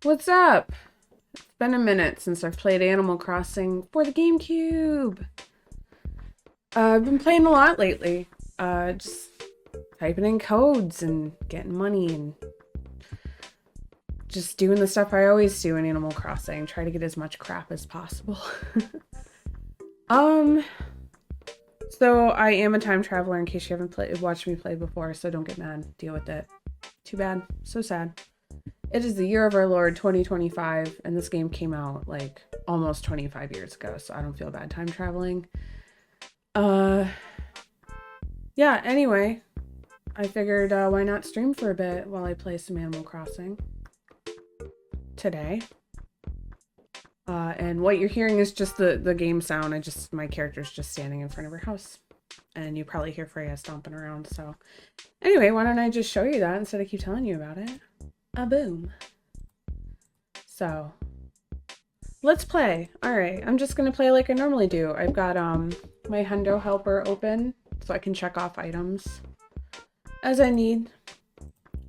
What's up? It's been a minute since I've played Animal Crossing for the GameCube. I've been playing a lot lately. Just typing in codes and getting money and just doing the stuff I always do in Animal Crossing. Try to get as much crap as possible. um, so I am a time traveler in case you haven't watched me play before, so don't get mad. Deal with it. Too bad. So sad. It is the year of our Lord 2025, and this game came out like almost 25 years ago, so I don't feel bad time traveling. Yeah, anyway, I figured why not stream for a bit while I play some Animal Crossing today. And what you're hearing is just the game sound. My character's just standing in front of her house. And you probably hear Freya stomping around, so. Anyway, why don't I just show you that instead of keep telling you about it? Boom. So, let's play. Alright, I'm just gonna play like I normally do. I've got my Hundo helper open so I can check off items as I need,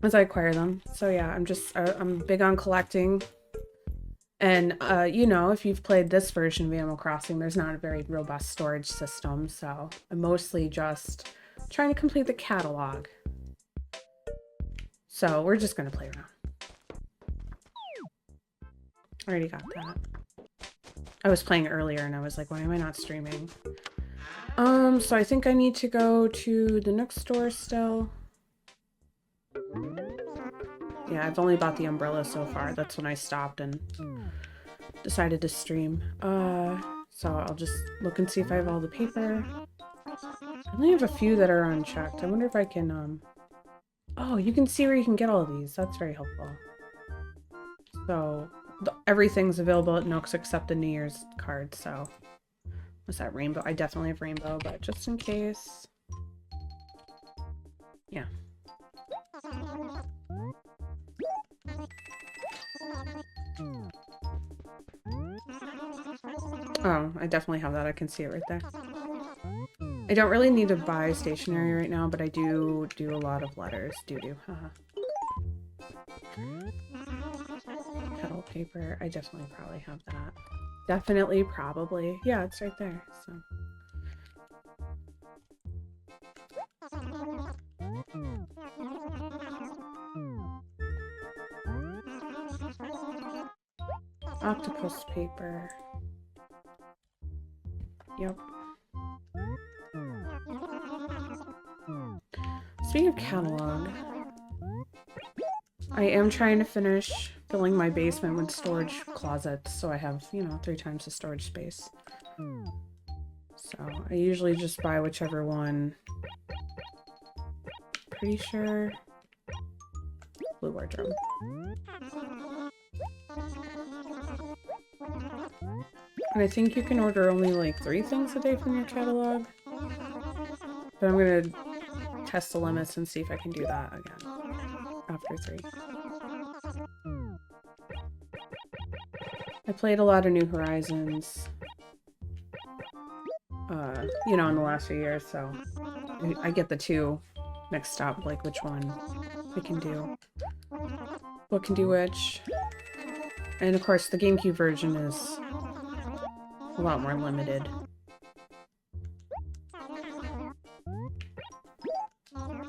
as I acquire them. So yeah, I'm big on collecting. And, you know, if you've played this version of Animal Crossing, there's not a very robust storage system, so I'm mostly just trying to complete the catalog. So we're just gonna play around. Already got that. I was playing earlier and I was like, why am I not streaming? So I think I need to go to the Nook store still. Yeah, I've only bought the umbrella so far. That's when I stopped and decided to stream. So I'll just look and see if I have all the paper. I only have a few that are unchecked. I wonder if I can, oh, you can see where you can get all of these. That's very helpful. So everything's available at Nooks except the New Year's card, so. What's that, rainbow? I definitely have rainbow, but just in case. Yeah. Oh, I definitely have that. I can see it right there. I don't really need to buy stationery right now, but I do a lot of letters. Haha. Petal paper. I definitely probably have that. Definitely, probably. Yeah, it's right there, so. Octopus paper. Yep. Speaking of catalog, I am trying to finish filling my basement with storage closets, so I have, you know, 3 times the storage space. So I usually just buy whichever one. Pretty sure blue wardrobe. And I think you can order only like 3 things a day from your catalog. But I'm gonna test the limits and see if I can do that again after 3. I played a lot of New Horizons, you know, in the last few years, so I get the 2 mixed up, like which one we can do. What can do which. And of course, the GameCube version is a lot more limited.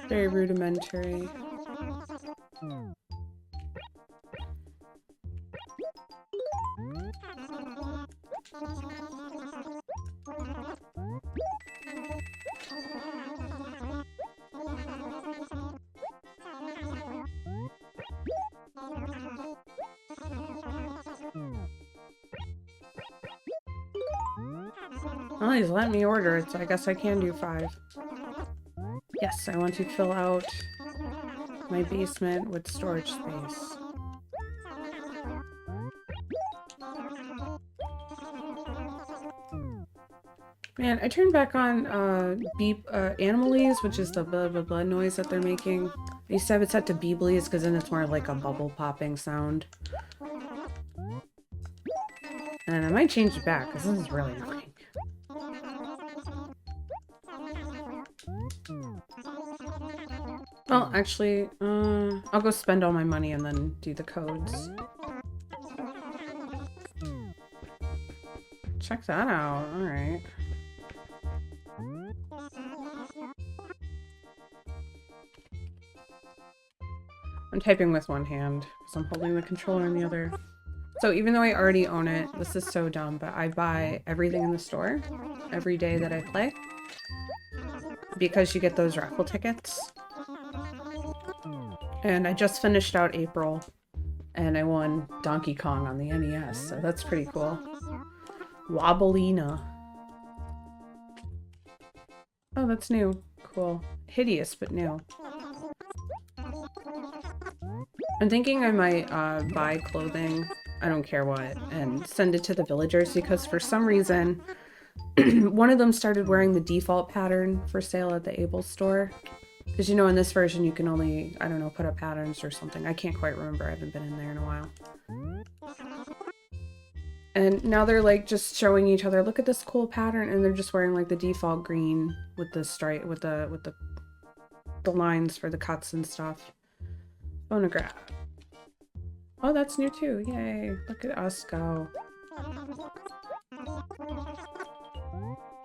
Very rudimentary. Well, he's letting me order it, so I guess I can do 5. Yes, I want to fill out my basement with storage space. Man, I turned back on beep Animalese, which is the blah blah blah noise that they're making. I used to have it set to Beebleys because then it's more like a bubble popping sound. And I might change it back because this is really annoying. Well, actually, I'll go spend all my money and then do the codes. Check that out. All right. I'm typing with one hand because I'm holding the controller in the other. So even though I already own it, this is so dumb, but I buy everything in the store every day that I play because you get those raffle tickets. And I just finished out April and I won Donkey Kong on the NES, so that's pretty cool. Wobbleina. Oh, that's new. Cool. Hideous, but new. I'm thinking I might buy clothing, I don't care what, and send it to the villagers because for some reason one of them started wearing the default pattern for sale at the Able store. Because, you know, in this version you can only, I don't know, put up patterns or something. I can't quite remember. I haven't been in there in a while. And now they're like just showing each other, look at this cool pattern, and they're just wearing like the default green with the stripe, with the lines for the cuts and stuff. Phonograph. Oh, that's new too. Yay. Look at us go.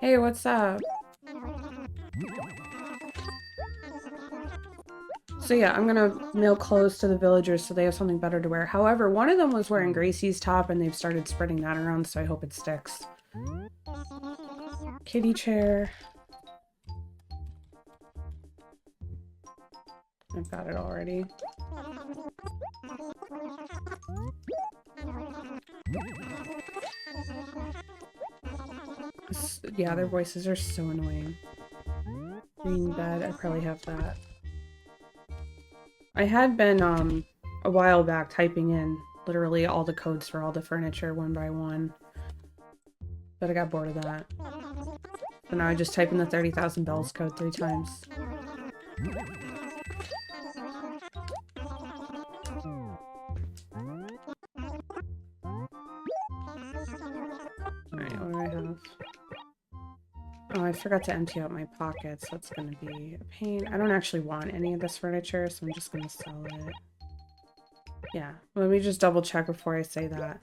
Hey, what's up? So yeah, I'm gonna mail clothes to the villagers so they have something better to wear. However, one of them was wearing Gracie's top and they've started spreading that around, so I hope it sticks. Kitty chair. I've got it already. Yeah, their voices are so annoying. Green bed, I probably have that. I had been, a while back typing in literally all the codes for all the furniture one by one. But I got bored of that. So now I just type in the 30,000 bells code 3 times. Alright, what do I have? Oh, I forgot to empty out my pockets. That's gonna be a pain. I don't actually want any of this furniture, so I'm just gonna sell it. Yeah, let me just double check before I say that.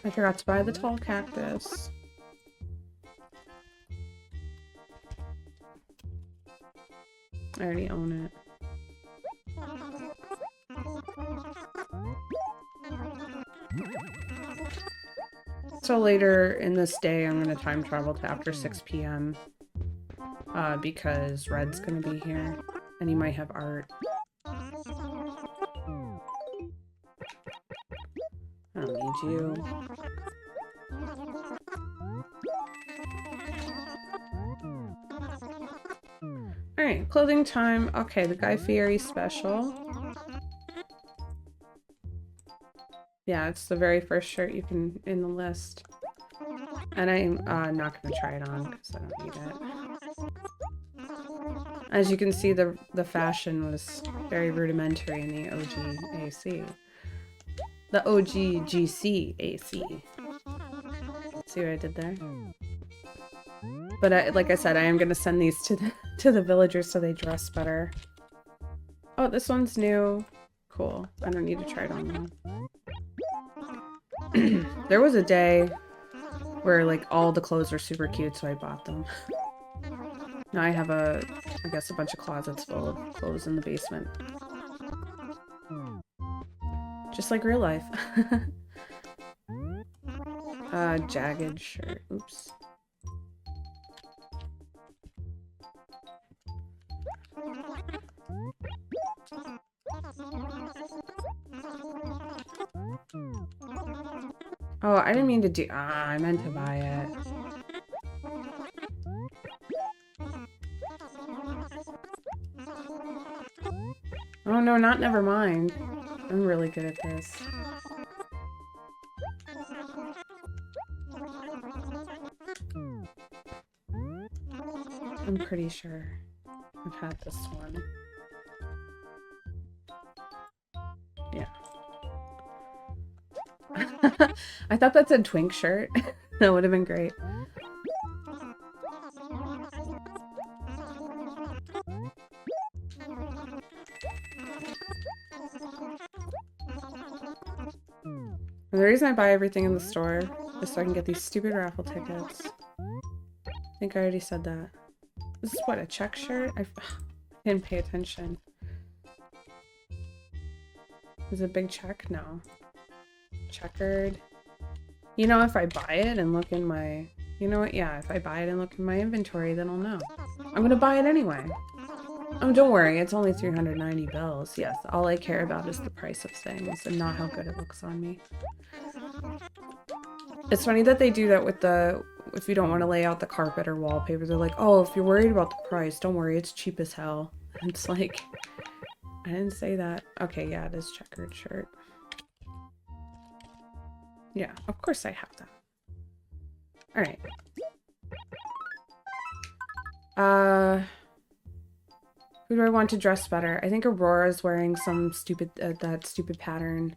I forgot to buy the tall cactus. I already own it. So later in this day, I'm going to time travel to after 6 p.m. Because Red's going to be here, and he might have art. I don't need you. Alright, clothing time. Okay, the Guy Fieri special. Yeah, it's the very first shirt you can in the list. And I'm not going to try it on because I don't need it. As you can see, the fashion was very rudimentary in the OG AC. The OG GC AC. See what I did there? But like I said, I am going to send these to the villagers so they dress better. Oh, this one's new. Cool. I don't need to try it on though. There was a day where like all the clothes were super cute, so I bought them. Now I have I guess a bunch of closets full of clothes in the basement. Just like real life. Jagged shirt. Oops. Oh, I didn't mean to do- I meant to buy it. Oh no, not never mind. I'm really good at this. I'm pretty sure I've had this one. Yeah. I thought that said twink shirt. That would have been great. And the reason I buy everything in the store is so I can get these stupid raffle tickets. I think I already said that. This is what, a check shirt? I didn't pay attention. Is it a big check? No. Checkered. You know, if I buy it and look in my... You know what? Yeah, if I buy it and look in my inventory, then I'll know. I'm gonna buy it anyway. Oh, don't worry. It's only 390 bills. Yes, all I care about is the price of things and not how good it looks on me. It's funny that they do that with the... If you don't want to lay out the carpet or wallpaper, they're like, oh, if you're worried about the price, don't worry. It's cheap as hell. And it's like... I didn't say that. Okay, yeah, it is checkered shirt. Yeah, of course I have that. Alright. Who do I want to dress better? I think Aurora's wearing some stupid, that stupid pattern.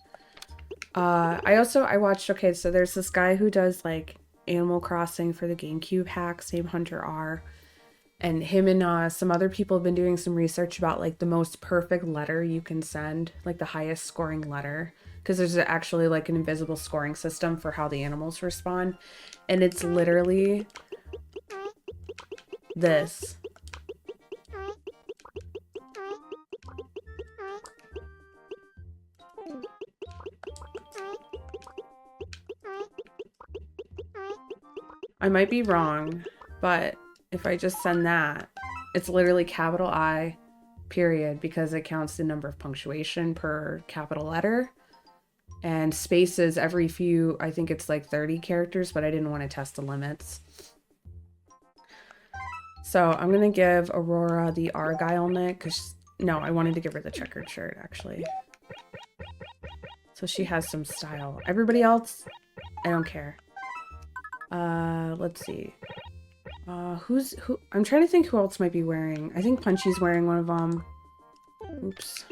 I watched, okay, so there's this guy who does, like, Animal Crossing for the GameCube hacks named Hunter R. And him and some other people have been doing some research about, like, the most perfect letter you can send, like, the highest scoring letter. Because there's actually, like, an invisible scoring system for how the animals respond. And it's literally this. I might be wrong, but if I just send that, it's literally capital I, period, because it counts the number of punctuation per capital letter. And spaces every few, I think it's like 30 characters, but I didn't want to test the limits. So I'm going to give Aurora the Argyle knit, because, no, I wanted to give her the checkered shirt, actually. So she has some style. Everybody else, I don't care. Let's see. Who? I'm trying to think who else might be wearing. I think Punchy's wearing one of them. Oops.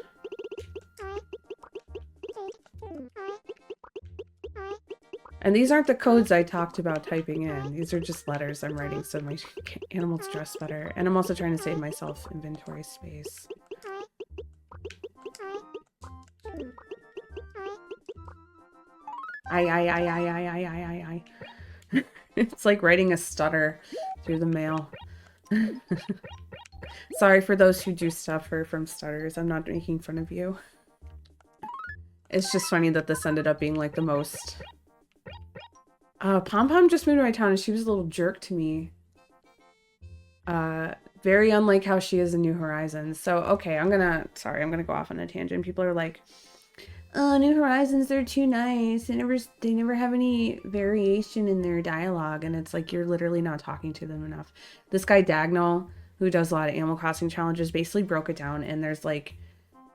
And these aren't the codes I talked about typing in. These are just letters I'm writing so my animals dress better. And I'm also trying to save myself inventory space. I. It's like writing a stutter through the mail. Sorry for those who do suffer from stutters. I'm not making fun of you. It's just funny that this ended up being like the most... Pom Pom just moved to my town and she was a little jerk to me. Very unlike how she is in New Horizons. So, okay, I'm gonna go off on a tangent. People are like, oh, New Horizons, they're too nice. They never have any variation in their dialogue. And it's like, you're literally not talking to them enough. This guy, Dagnall, who does a lot of Animal Crossing challenges, basically broke it down. And there's like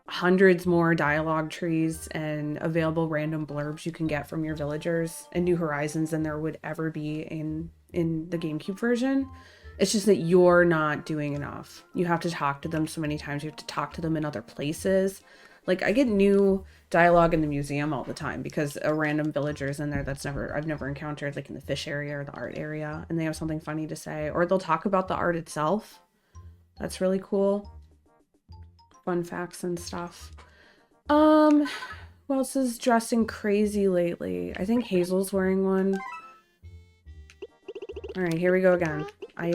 hundreds more dialogue trees and available random blurbs you can get from your villagers in New Horizons than there would ever be in the GameCube version. It's just that you're not doing enough. You have to talk to them so many times. You have to talk to them in other places. Like, I get new dialogue in the museum all the time because a random villager's in there I've never encountered, like in the fish area or the art area, and they have something funny to say. Or they'll talk about the art itself. That's really cool. Fun facts and stuff. Who else is dressing crazy lately? I think Hazel's wearing one. Alright, here we go again. I.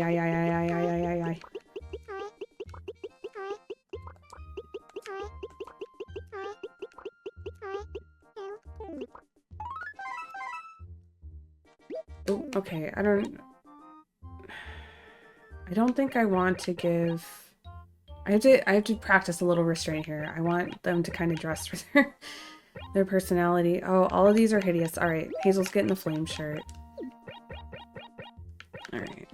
Oh, okay, I don't think I want to give... I have to practice a little restraint here. I want them to kind of dress for their personality. Oh, all of these are hideous. Alright, Hazel's getting the flame shirt. Alright.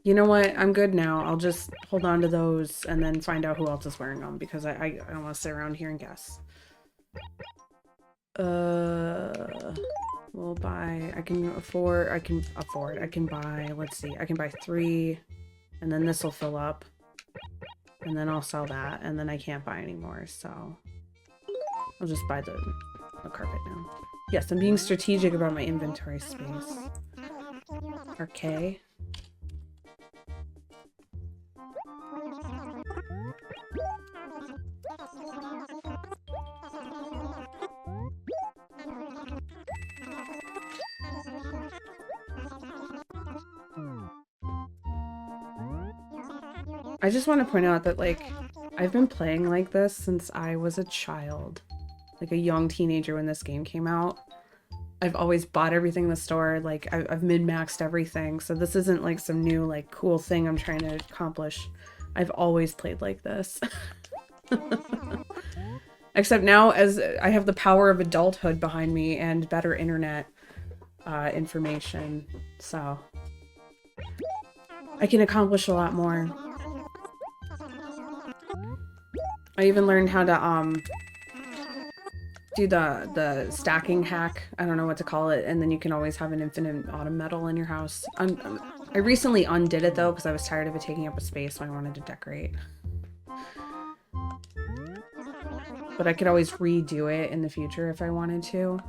You know what? I'm good now. I'll just hold on to those and then find out who else is wearing them because I don't want to sit around here and guess. We'll buy, I can buy, let's see, I can buy 3 and then this will fill up and then I'll sell that and then I can't buy anymore, so I'll just buy the carpet now. Yes, I'm being strategic about my inventory space. Okay. I just want to point out that, like, I've been playing like this since I was a child. Like a young teenager when this game came out. I've always bought everything in the store. Like, I've min-maxed everything. So this isn't like some new, like, cool thing I'm trying to accomplish. I've always played like this. Except now, as I have the power of adulthood behind me and better internet information. So I can accomplish a lot more. I even learned how to do the stacking hack. I don't know what to call it, and then you can always have an infinite autumn metal in your house. I recently undid it though because I was tired of it taking up a space, so I wanted to decorate. But I could always redo it in the future if I wanted to.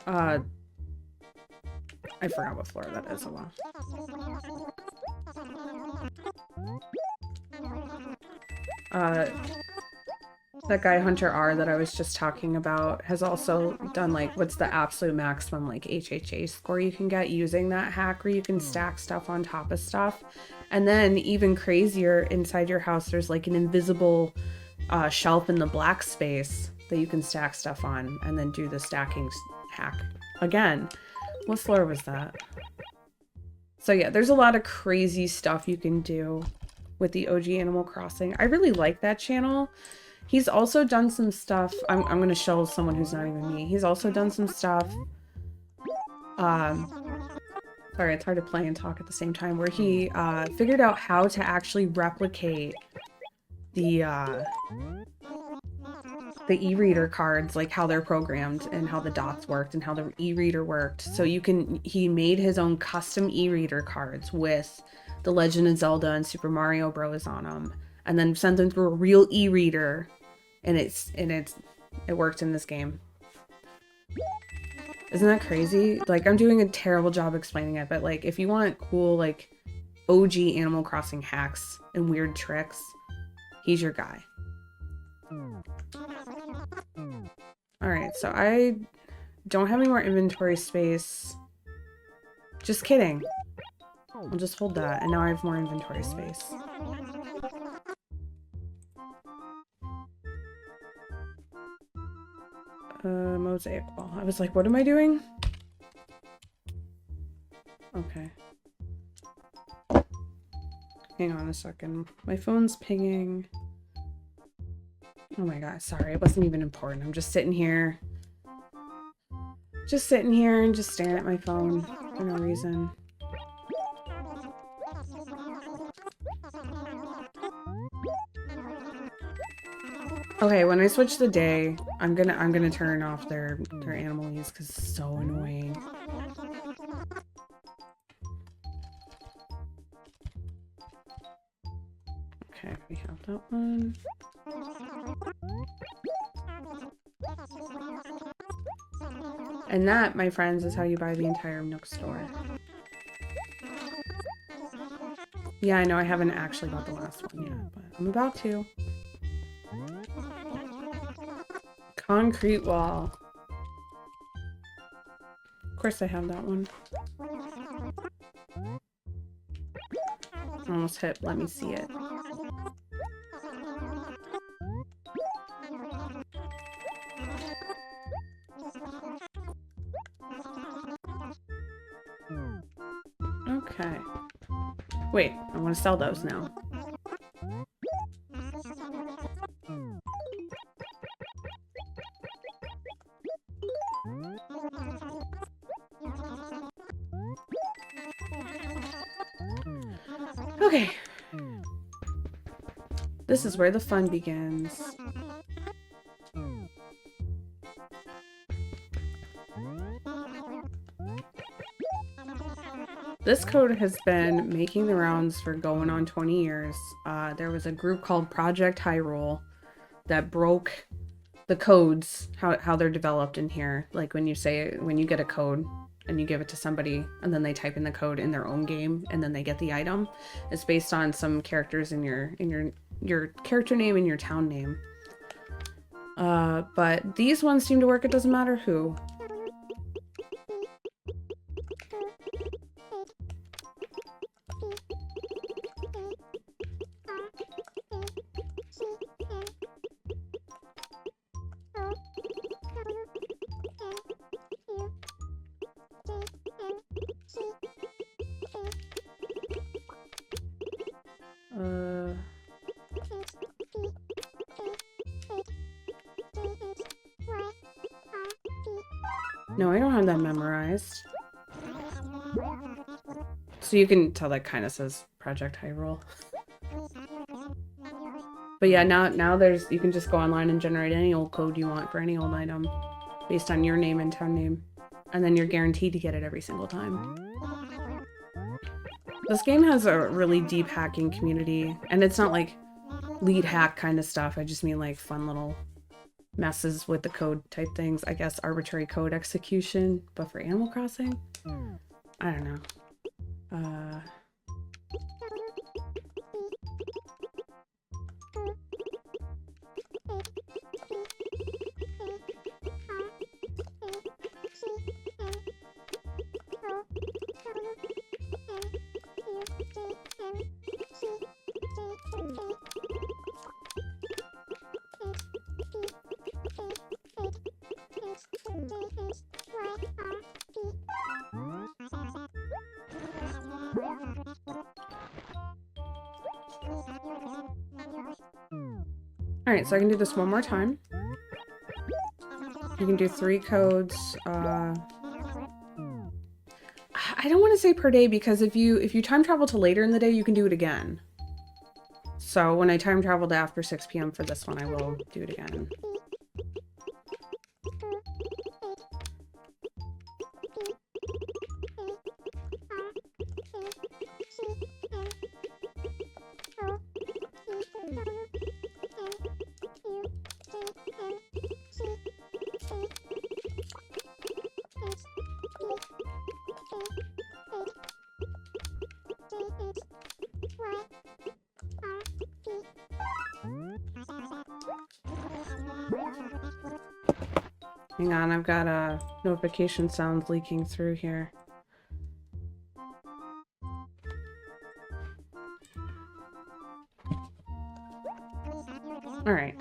I forgot what floor that is. Oh well. That guy Hunter R that I was just talking about has also done, like, what's the absolute maximum, like, HHA score you can get using that hack where you can stack stuff on top of stuff. And then even crazier, inside your house there's like an invisible shelf in the black space that you can stack stuff on and then do the stacking hack again. What floor was that? So yeah, there's a lot of crazy stuff you can do with the OG Animal Crossing. I really like that channel. He's also done some stuff. I'm going to show someone who's not even me. He's also done some stuff. Sorry, it's hard to play and talk at the same time. Where he figured out how to actually replicate the e-reader cards, like how they're programmed and how the dots worked and how the e-reader worked. So he made his own custom e-reader cards with The Legend of Zelda and Super Mario Bros. On them, and then sent them through a real e-reader, and it worked in this game. Isn't that crazy? Like, I'm doing a terrible job explaining it, but like, if you want cool, like, OG Animal Crossing hacks and weird tricks, he's your guy. Alright, so I don't have any more inventory space. Just kidding. I'll just hold that, and now I have more inventory space. Mosaic ball. I was like, what am I doing? Okay. Hang on a second. My phone's pinging. Oh my god, sorry. It wasn't even important. I'm just sitting here. Just sitting here and just staring at my phone for no reason. Okay, when I switch the day, I'm gonna turn off their animal use because it's so annoying. Okay, we have that one. And that, my friends, is how you buy the entire Nook store. Yeah, I know I haven't actually bought the last one yet, but I'm about to. Concrete wall. Of course I have that one. Almost hit. Let me see it. Okay. Wait, I want to sell those now. Okay. This is where the fun begins. This code has been making the rounds for going on 20 years. There was a group called Project Hyrule that broke the codes, how they're developed in here. Like when you get a code and you give it to somebody and then they type in the code in their own game and then they get the item. It's based on some characters in your character name and your town name. But these ones seem to work. It doesn't matter who. No, I don't have that memorized. So you can tell that kind of says Project Hyrule. But yeah, now there's, you can just go online and generate any old code you want for any old item based on your name and town name. And then you're guaranteed to get it every single time. This game has a really deep hacking community, and it's not like lead hack kind of stuff. I just mean like fun little messes with the code type things. I guess arbitrary code execution, but for Animal Crossing? I don't know. Alright, so I can do this one more time. You can do 3 codes. I don't want to say per day because if you time travel to later in the day, you can do it again. So when I time travel to after 6 p.m. for this one, I will do it again. Hang on, I've got a notification sounds leaking through here. All right.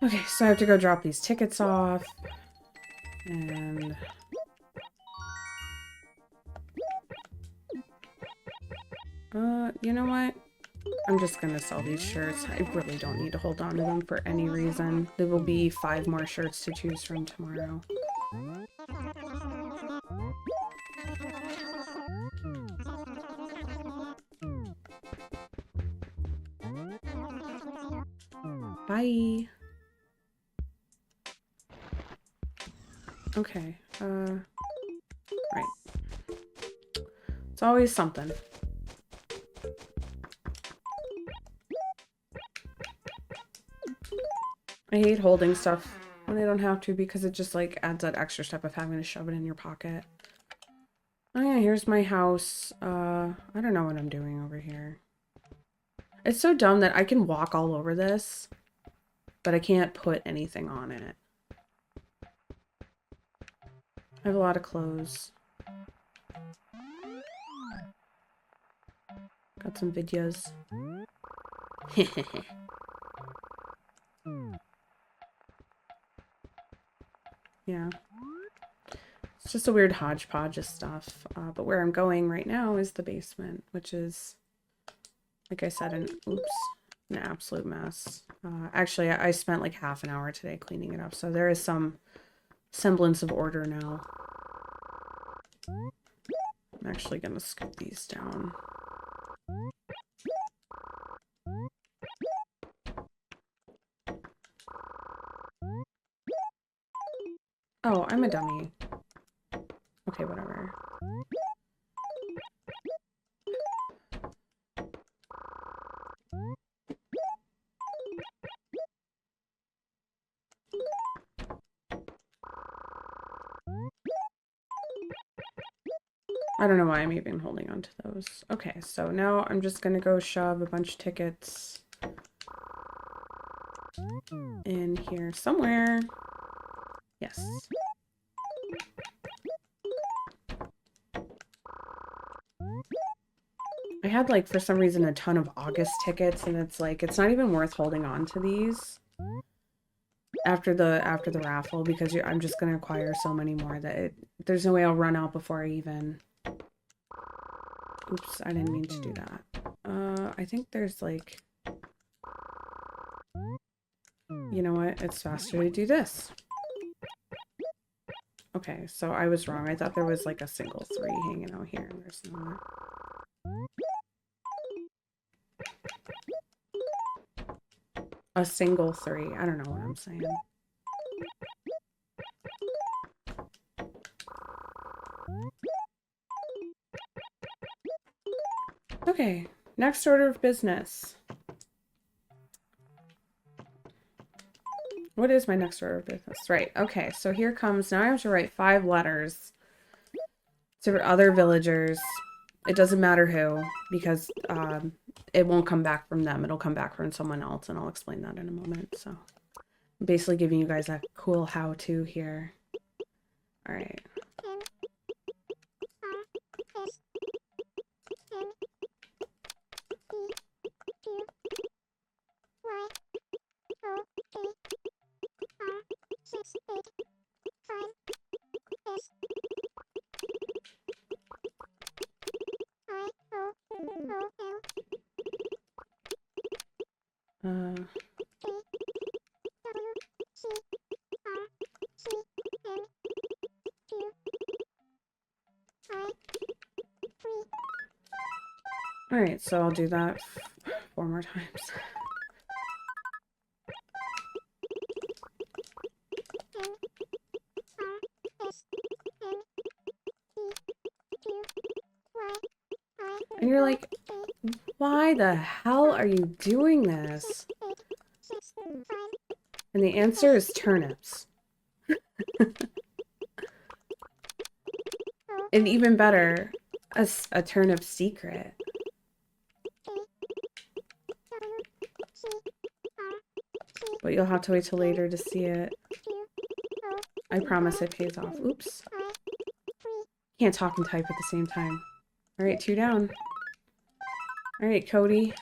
Okay, so I have to go drop these tickets off. And you know what? I'm just gonna sell these shirts. I really don't need to hold on to them for any reason. There will be 5 more shirts to choose from tomorrow. Bye. Okay, right. It's always something. I hate holding stuff when I don't have to because it just like adds that extra step of having to shove it in your pocket. Oh yeah, here's my house. I don't know what I'm doing over here. It's so dumb that I can walk all over this, but I can't put anything on it. I have a lot of clothes. Got some videos. Yeah. It's just a weird hodgepodge of stuff. But where I'm going right now is the basement, which is, like I said, an absolute mess. Actually, I spent like half an hour today cleaning it up, so there is some semblance of order now. I'm actually gonna scoop these down. Oh, I'm a dummy. Okay, whatever. I don't know why I'm even holding on to those. Okay, so now I'm just gonna go shove a bunch of tickets in here somewhere. Yes. I had like for some reason a ton of August tickets, and it's like it's not even worth holding on to these after the raffle because I'm just gonna acquire so many more that there's no way I'll run out before I even. Oops, I didn't mean to do that. So I think there's like, you know what? It's faster to do this. Okay, so I was wrong. I thought there was like a single 3 hanging out here, and there's not. A single 3. I don't know what I'm saying. Okay, next order of business. What is my next order of business? Right, okay, so here comes, now I have to write 5 letters to other villagers. It doesn't matter who, because it won't come back from them. It'll come back from someone else, and I'll explain that in a moment. So I'm basically giving you guys a cool how-to here. All right. All right, so I'll do that 4 more times. And you're like, why the hell are you doing this? And the answer is turnips. And even better, a turnip secret. But you'll have to wait till later to see it. I promise it pays off. Oops. Can't talk and type at the same time. Alright, 2 down. Alright, Cody.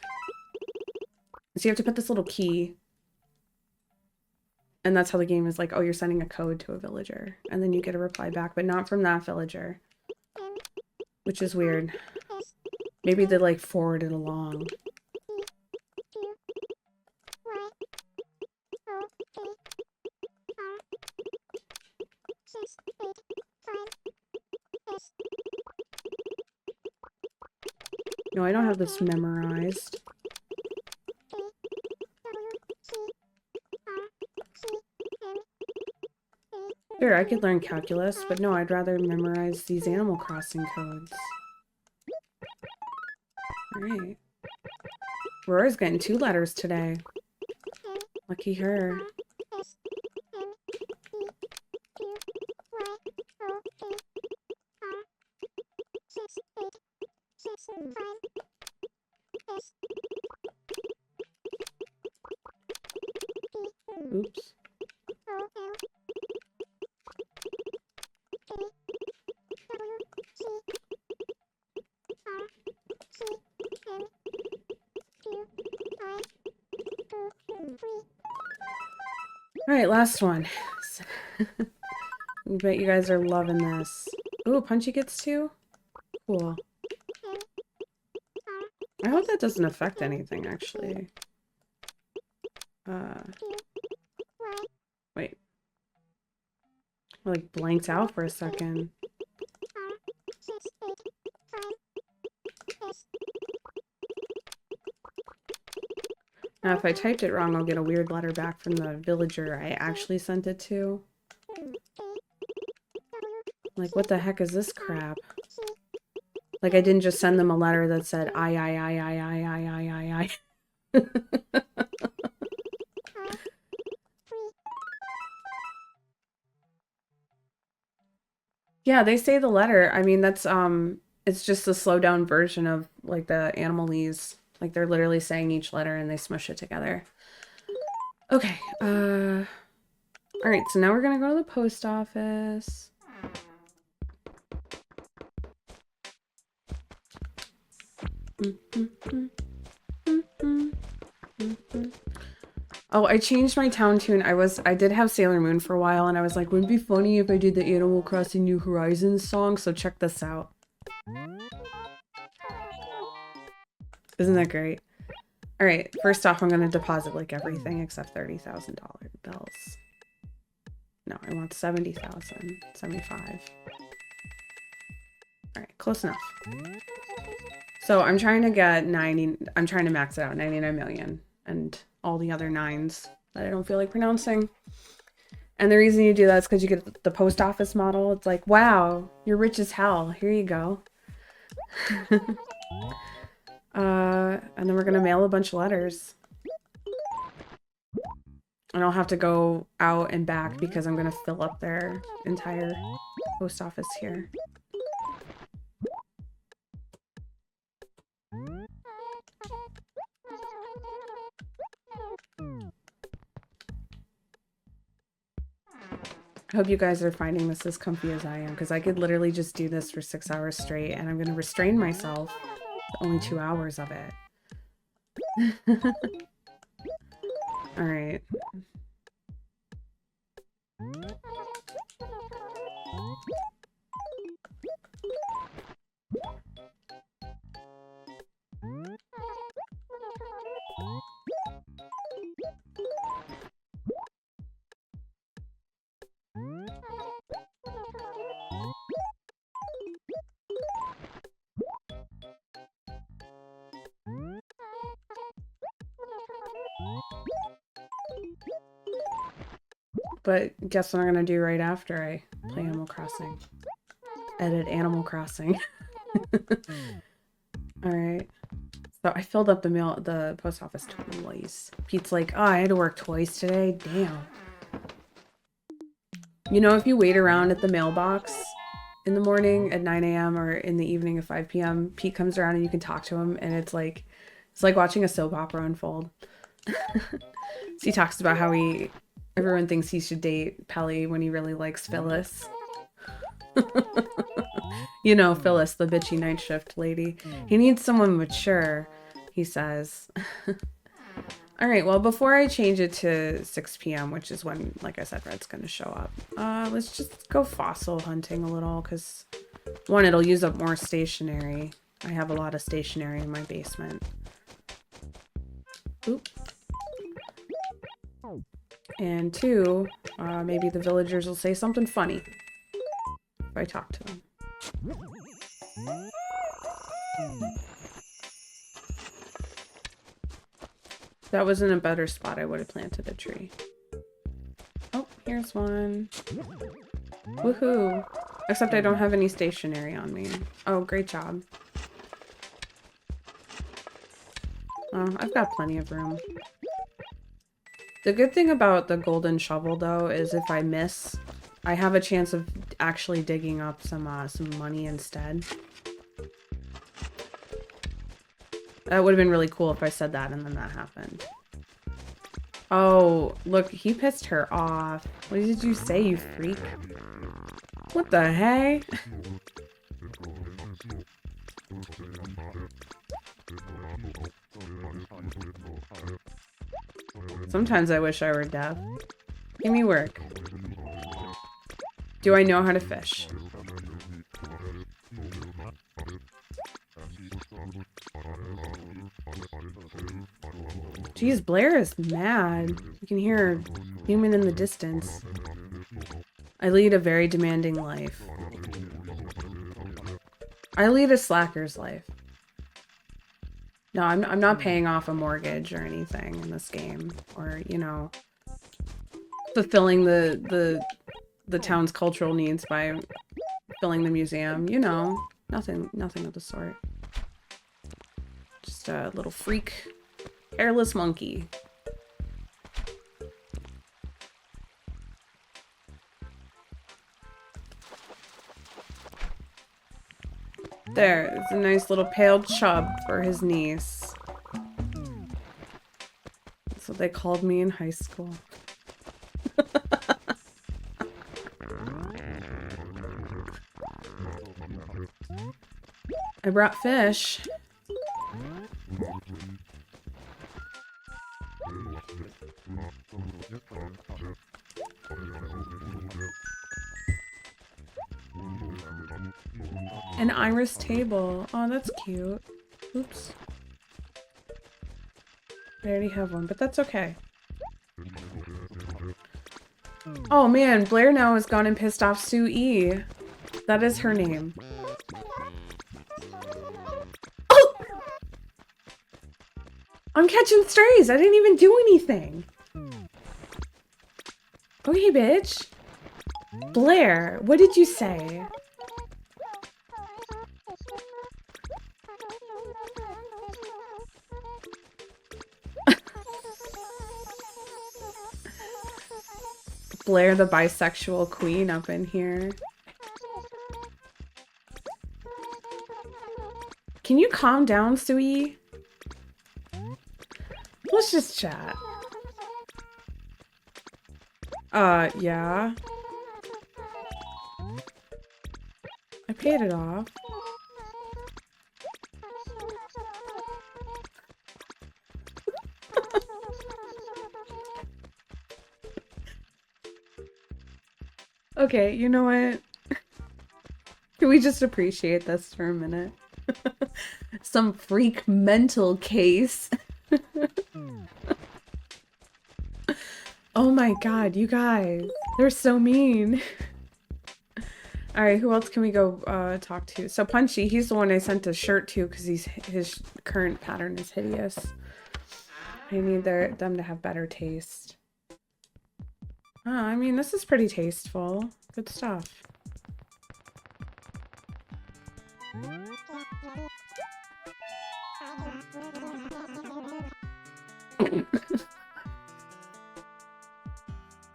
So you have to put this little key. And that's how the game is like, oh, you're sending a code to a villager. And then you get a reply back, but not from that villager. Which is weird. Maybe they like forward it along. No, I don't have this memorized. Sure, I could learn calculus, but no, I'd rather memorize these Animal Crossing codes. Alright. Rora's getting 2 letters today. Lucky her. Oops. Alright, last one. I bet you guys are loving this. Ooh, Punchy gets 2? Cool. I hope that doesn't affect anything, actually. Wait. I like blanked out for a second. Now, if I typed it wrong, I'll get a weird letter back from the villager I actually sent it to. Like, what the heck is this crap? Like, I didn't just send them a letter that said, I. Yeah, they say the letter. I mean, that's, it's just a slowed down version of, like, the Animalese. Like, they're literally saying each letter and they smush it together. Okay, alright, so now we're gonna go to the post office. Oh, I changed my town tune. I did have Sailor Moon for a while, and I was like, wouldn't it be funny if I did the Animal Crossing New Horizons song? So check this out. Isn't that great? All right, first off, I'm going to deposit like everything except $30,000 bills. No, I want 70,000, 75. All right, close enough. So I'm trying to get 90, I'm trying to max it out, 99 million, and all the other nines that I don't feel like pronouncing. And the reason you do that is because you get the post office model. It's like, wow, you're rich as hell. Here you go. And then we're going to mail a bunch of letters. And I'll have to go out and back because I'm going to fill up their entire post office here. I hope you guys are finding this as comfy as I am, because I could literally just do this for 6 hours straight, and I'm going to restrain myself to only 2 hours of it. Alright. But guess what I'm gonna do right after I play Animal Crossing? Edit Animal Crossing. Alright. So I filled up the post office twice. Pete's like, oh, I had to work twice today? Damn. You know, if you wait around at the mailbox in the morning at 9 a.m. or in the evening at 5 p.m., Pete comes around and you can talk to him, and it's like watching a soap opera unfold. So he talks about how everyone thinks he should date Pelly when he really likes Phyllis. You know, Phyllis, the bitchy night shift lady. He needs someone mature, he says. Alright, well, before I change it to 6 p.m., which is when, like I said, Red's going to show up, let's just go fossil hunting a little, because, one, it'll use up more stationery. I have a lot of stationery in my basement. Oop. And two, maybe the villagers will say something funny if I talk to them. If that was in a better spot, I would have planted a tree. Oh, here's one. Woohoo! Except I don't have any stationery on me. Oh, great job. Oh, I've got plenty of room. The good thing about the golden shovel, though, is if I miss, I have a chance of actually digging up some money instead. That would have been really cool if I said that and then that happened. Oh, look, he pissed her off. What did you say, you freak? What the heck? Sometimes I wish I were deaf. Give me work. Do I know how to fish? Jeez, Blair is mad. You can hear her human in the distance. I lead a very demanding life. I lead a slacker's life. No, I'm not paying off a mortgage or anything in this game, or, you know, fulfilling the town's cultural needs by filling the museum. You know, nothing of the sort. Just a little freak, hairless monkey. There's a nice little pale chub for his niece. That's what they called me in high school. I brought fish. An iris table. Oh, that's cute. Oops. I already have one, but that's okay. Oh man, Blair now has gone and pissed off Sue E. That is her name. Oh! I'm catching strays. I didn't even do anything. Okay, bitch. Blair, what did you say? Blair, the bisexual queen up in here. Can you calm down, Sui? Let's just chat. Yeah. I paid it off. Okay, you know what? Can we just appreciate this for a minute? Some freak mental case. Oh my god, you guys. They're so mean. Alright, who else can we go talk to? So Punchy, he's the one I sent a shirt to because his current pattern is hideous. I need them to have better taste. I mean, this is pretty tasteful. Good stuff.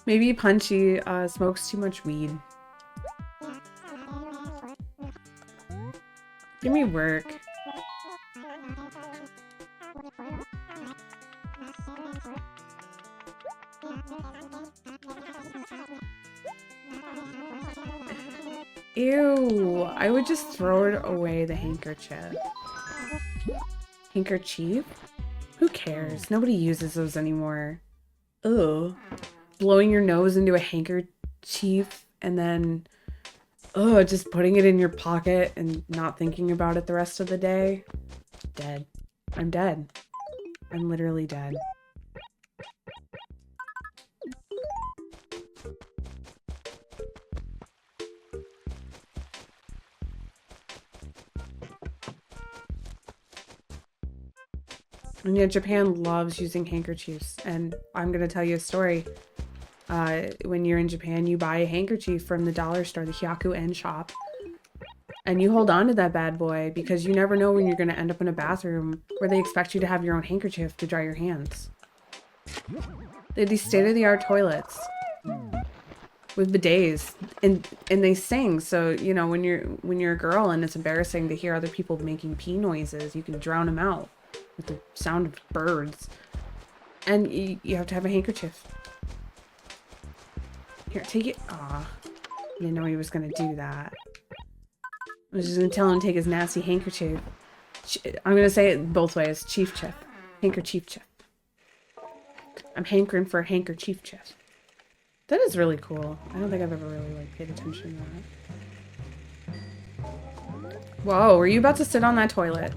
Maybe Punchy smokes too much weed. Give me work. Ew, I would just throw it away, the handkerchief. Handkerchief? Who cares? Nobody uses those anymore. Ugh. Blowing your nose into a handkerchief and then, just putting it in your pocket and not thinking about it the rest of the day. Dead. I'm dead. I'm literally dead. And yeah, Japan loves using handkerchiefs. And I'm going to tell you a story. When you're in Japan, you buy a handkerchief from the dollar store, the Hyaku-en shop. And you hold on to that bad boy because you never know when you're going to end up in a bathroom where they expect you to have your own handkerchief to dry your hands. They have these state-of-the-art toilets with bidets, and they sing. So, you know, when you're a girl and it's embarrassing to hear other people making pee noises, you can drown them out with the sound of birds. And you have to have a handkerchief. Here, take it. Aw. I didn't know he was going to do that. I was just going to tell him to take his nasty handkerchief. I'm going to say it both ways. Chief chip. Handkerchief chip. I'm hankering for a handkerchief chip. That is really cool. I don't think I've ever really paid attention to that. Whoa, were you about to sit on that toilet?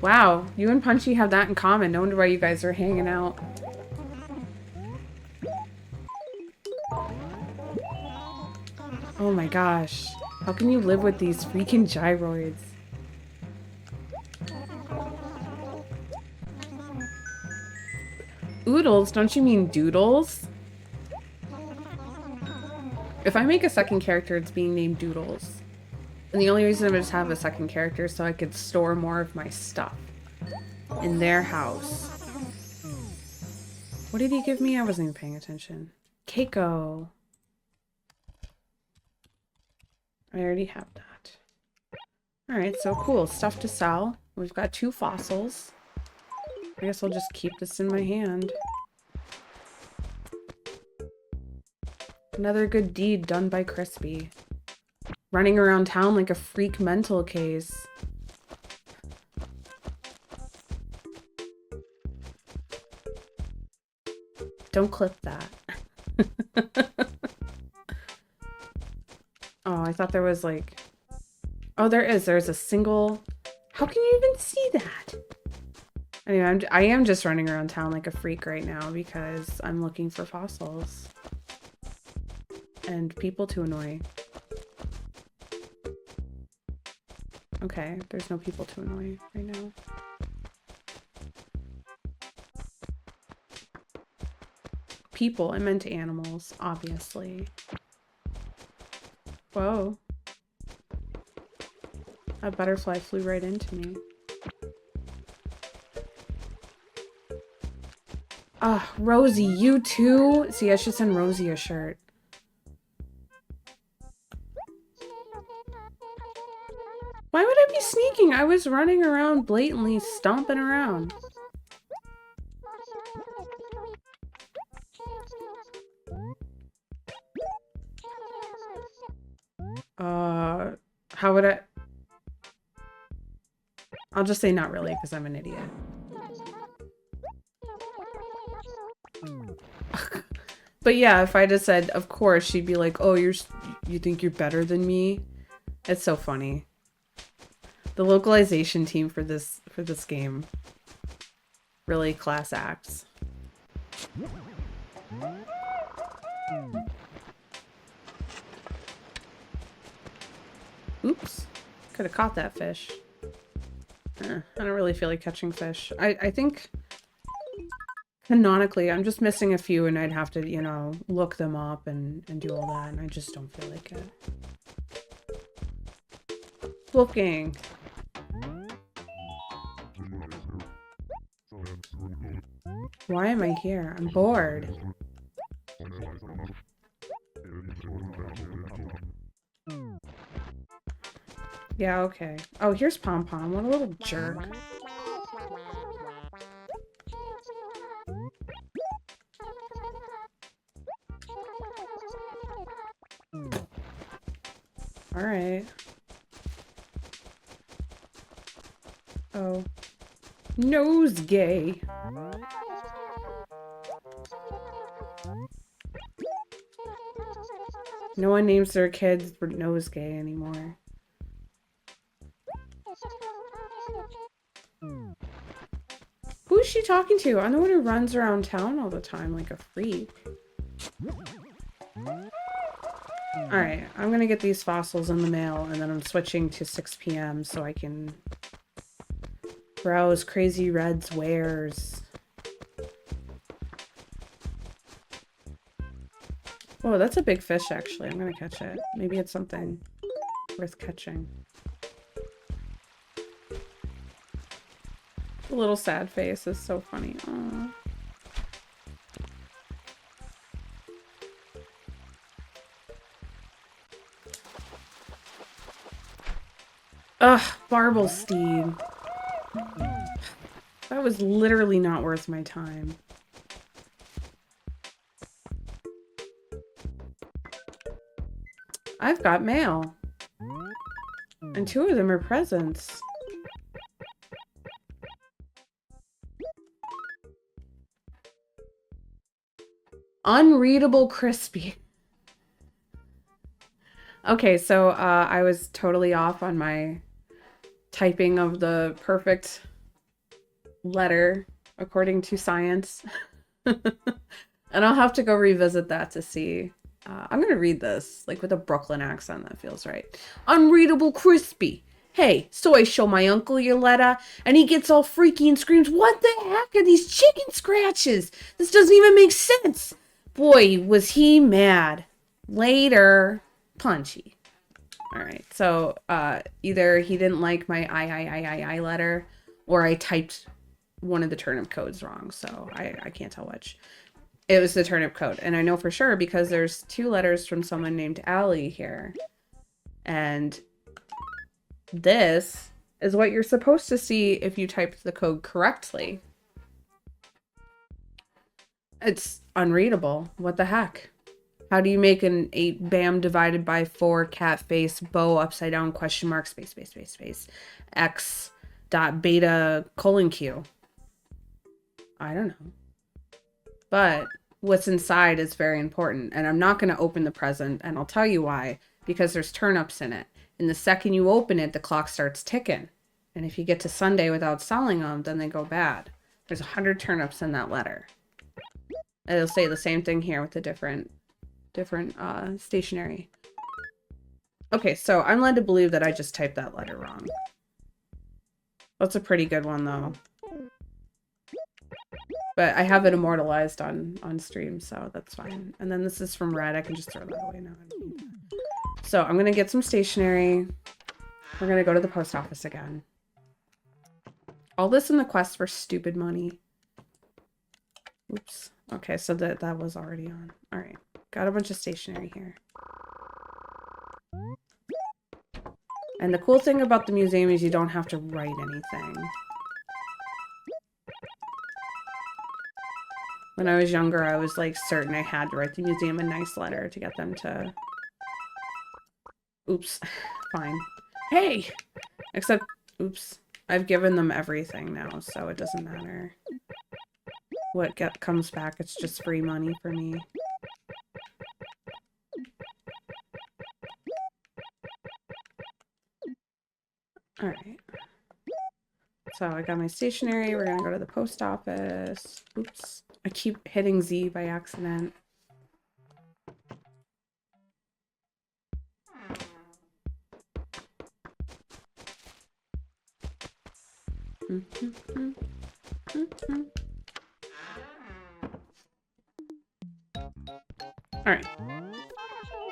Wow, you and Punchy have that in common. No wonder why you guys are hanging out. Oh my gosh. How can you live with these freaking gyroids? Oodles? Don't you mean doodles? If I make a second character, it's being named Doodles. And the only reason I would just have a second character is so I could store more of my stuff in their house. What did he give me? I wasn't even paying attention. Keiko. I already have that. Alright, so cool. Stuff to sell. We've got 2 fossils. I guess I'll just keep this in my hand. Another good deed done by Crispy. Running around town like a freak mental case. Don't clip that. Oh, I thought there was like... Oh, there is. There's a single... How can you even see that? Anyway, I am just running around town like a freak right now because I'm looking for fossils. And people to annoy. Okay, there's no people to annoy right now. People, I meant animals, obviously. Whoa. A butterfly flew right into me. Ah, Rosie, you too? See, I should send Rosie a shirt. Why would I be sneaking? I was running around blatantly stomping around. How would I? I'll just say not really because I'm an idiot. But yeah, if I just said, of course, she'd be like, oh, you think you're better than me? It's so funny. The localization team for this game really class acts. Oops. Could have caught that fish. I don't really feel like catching fish. I think canonically I'm just missing a few and I'd have to, you know, look them up and do all that, and I just don't feel like it. Wolfgang. Why am I here? I'm bored. Yeah, okay. Oh, here's Pom Pom. What a little jerk. Alright. Oh. Nosegay. No one names their kids Nosegay anymore. Who's she talking to? I'm the one who runs around town all the time like a freak. Alright, I'm gonna get these fossils in the mail and then I'm switching to 6 p.m. so I can browse Crazy Red's wares. Oh, that's a big fish actually. I'm gonna catch it. Maybe it's something worth catching. The little sad face is so funny. Aww. Ugh, Barblesteed. That was literally not worth my time. I've got mail. And 2 of them are presents. Unreadable Crispy. Okay, so I was totally off on my typing of the perfect letter according to science. And I'll have to go revisit that to see. I'm gonna read this like with a Brooklyn accent that feels right. Unreadable Crispy. Hey, so I show my uncle your letter and he gets all freaky and screams, what the heck are these chicken scratches? This doesn't even make sense. Boy, was he mad. Later. Punchy. Alright, so either he didn't like my I letter or I typed one of the turnip codes wrong, so I can't tell which. It was the turnip code, and I know for sure because there's 2 letters from someone named Allie here. And this is what you're supposed to see if you typed the code correctly. It's unreadable. What the heck? How do you make an 8 bam divided by 4 cat face bow upside down question mark space x dot beta colon q? I don't know. But what's inside is very important. And I'm not going to open the present. And I'll tell you why. Because there's turnips in it. And the second you open it, the clock starts ticking. And if you get to Sunday without selling them, then they go bad. There's 100 turnips in that letter. It'll say the same thing here with the different stationery. Okay, so I'm led to believe that I just typed that letter wrong. That's a pretty good one, though. But I have it immortalized on stream, so that's fine. And then this is from Red. I can just throw that away now. So I'm going to get some stationery. We're going to go to the post office again. All this in the quest for stupid money. Oops. Okay, so that was already on. All right. Got a bunch of stationery here. And the cool thing about the museum is you don't have to write anything. When I was younger, I was like certain I had to write the museum a nice letter to get them to... Oops. Fine. Hey! Except, oops. I've given them everything now, so it doesn't matter what comes back. It's just free money for me. Alright. So I got my stationery. We're gonna go to the post office. Oops. I keep hitting Z by accident. Alright.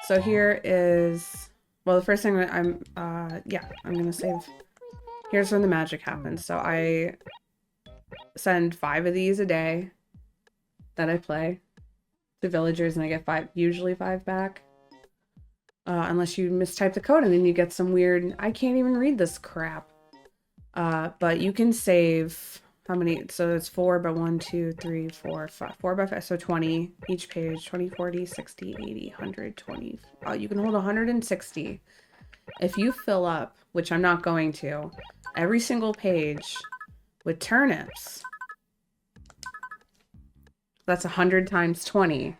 So here is... Well, the first thing I'm gonna save... Here's when the magic happens. So I send 5 of these a day that I play to villagers, and I get usually 5 back. Unless you mistype the code, and then you get some weird... I can't even read this crap. But you can save... How many? So it's 4 by 1, 2, 3, 4, 5. 4 by 5, so 20 each page. 20, 40, 60, 80, 100, 20. You can hold 160. If you fill up, which I'm not going to, every single page with turnips, that's 100 times 20.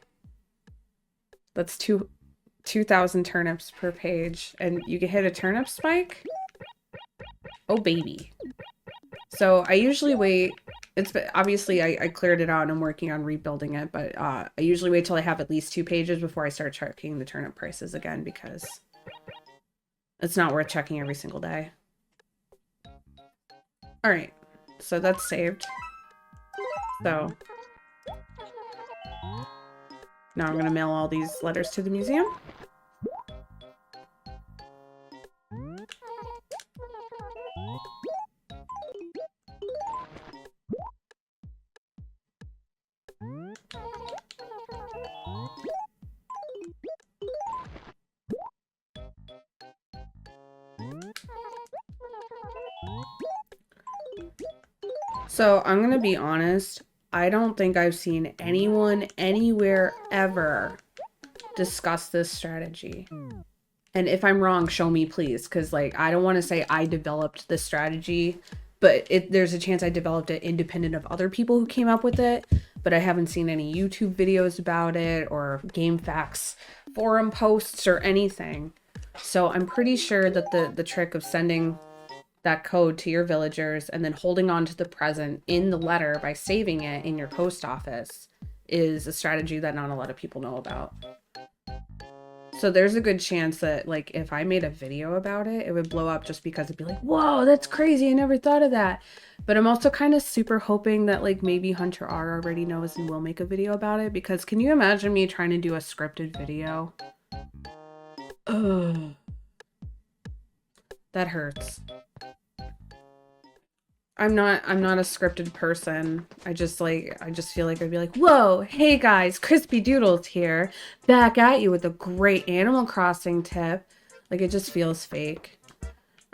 That's 2,000 turnips per page. And you can hit a turnip spike. Oh, baby. So I usually wait. Obviously I cleared it out and I'm working on rebuilding it, but I usually wait till I have at least 2 pages before I start checking the turnip prices again, because it's not worth checking every single day. All right, so that's saved. So now I'm gonna mail all these letters to the museum. So I'm gonna be honest, I don't think I've seen anyone anywhere ever discuss this strategy. And if I'm wrong, show me please, because like I don't want to say I developed this strategy, but there's a chance I developed it independent of other people who came up with it, but I haven't seen any YouTube videos about it or GameFAQs forum posts or anything. So I'm pretty sure that the trick of sending that code to your villagers and then holding on to the present in the letter by saving it in your post office is a strategy that not a lot of people know about. So there's a good chance that like if I made a video about it, it would blow up just because it'd be like, whoa, that's crazy, I never thought of that. But I'm also kind of super hoping that like maybe Hunter R already knows and will make a video about it, because can you imagine me trying to do a scripted video? Ugh. That hurts. I'm not a scripted person. I just feel like I'd be like, whoa, hey guys, Crispy Doodles here, back at you with a great Animal Crossing tip. Like, it just feels fake.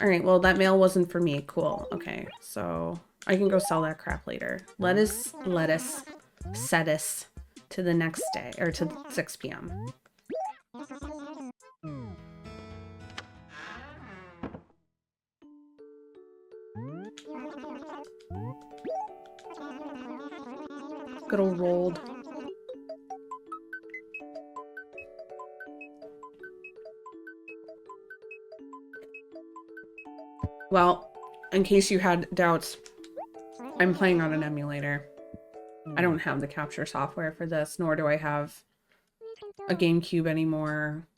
All right, well, that mail wasn't for me. Cool. Okay, so I can go sell that crap later. Let us set us to the next day, or to 6 p.m. Good old rolled. Well, in case you had doubts, I'm playing on an emulator. I don't have the capture software for this, nor do I have a GameCube anymore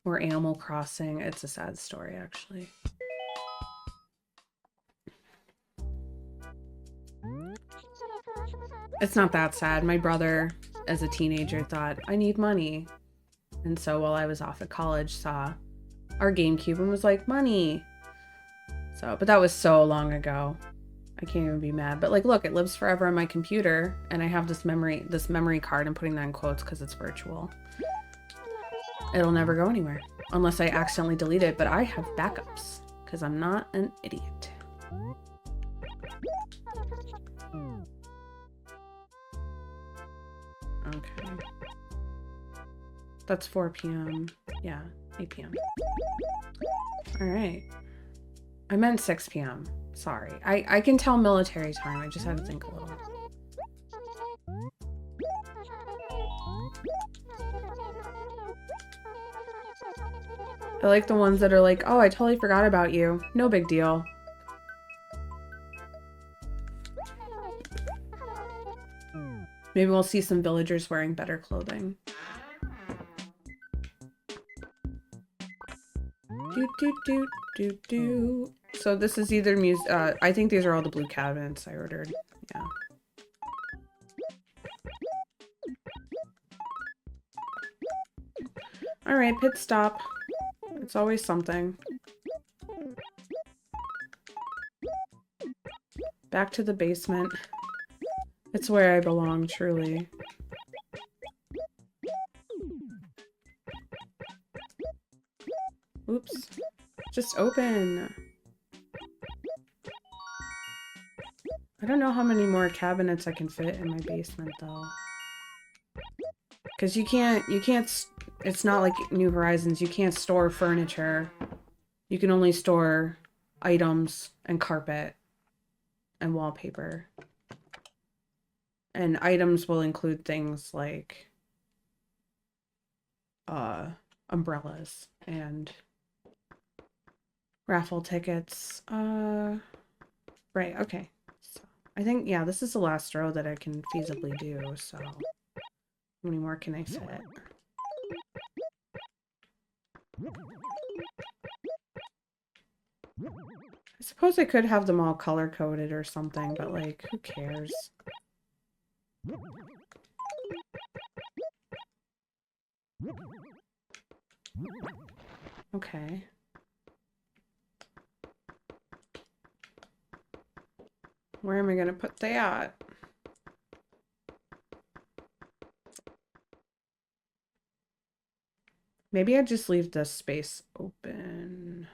or Animal Crossing. It's a sad story, actually. It's not that sad. My brother, as a teenager, thought, I need money. And so while I was off at college, saw our GameCube and was like, money. So, but that was so long ago. I can't even be mad. But like, look, it lives forever on my computer, and I have this memory card. I'm putting that in quotes because it's virtual. It'll never go anywhere unless I accidentally delete it. But I have backups because I'm not an idiot. Okay. That's 4 p.m. Yeah, 8 p.m. All right. I meant 6 p.m. Sorry. I can tell military time. I just had to think a little. I like the ones that are like, oh, I totally forgot about you. No big deal. Maybe we'll see some villagers wearing better clothing. Do, do, do, do, do. So this is either music. I think these are all the blue cabinets I ordered. Yeah. All right, pit stop. It's always something. Back to the basement. It's where I belong, truly. Oops. Just open. I don't know how many more cabinets I can fit in my basement, though. Because you can't, it's not like New Horizons. You can't store furniture. You can only store items and carpet and wallpaper. And items will include things like umbrellas and raffle tickets. Right, okay. So I think, yeah, this is the last row that I can feasibly do, so how many more can I fit? I suppose I could have them all color-coded or something, but like, who cares? Okay. Where am I gonna put that? Maybe I just leave this space open.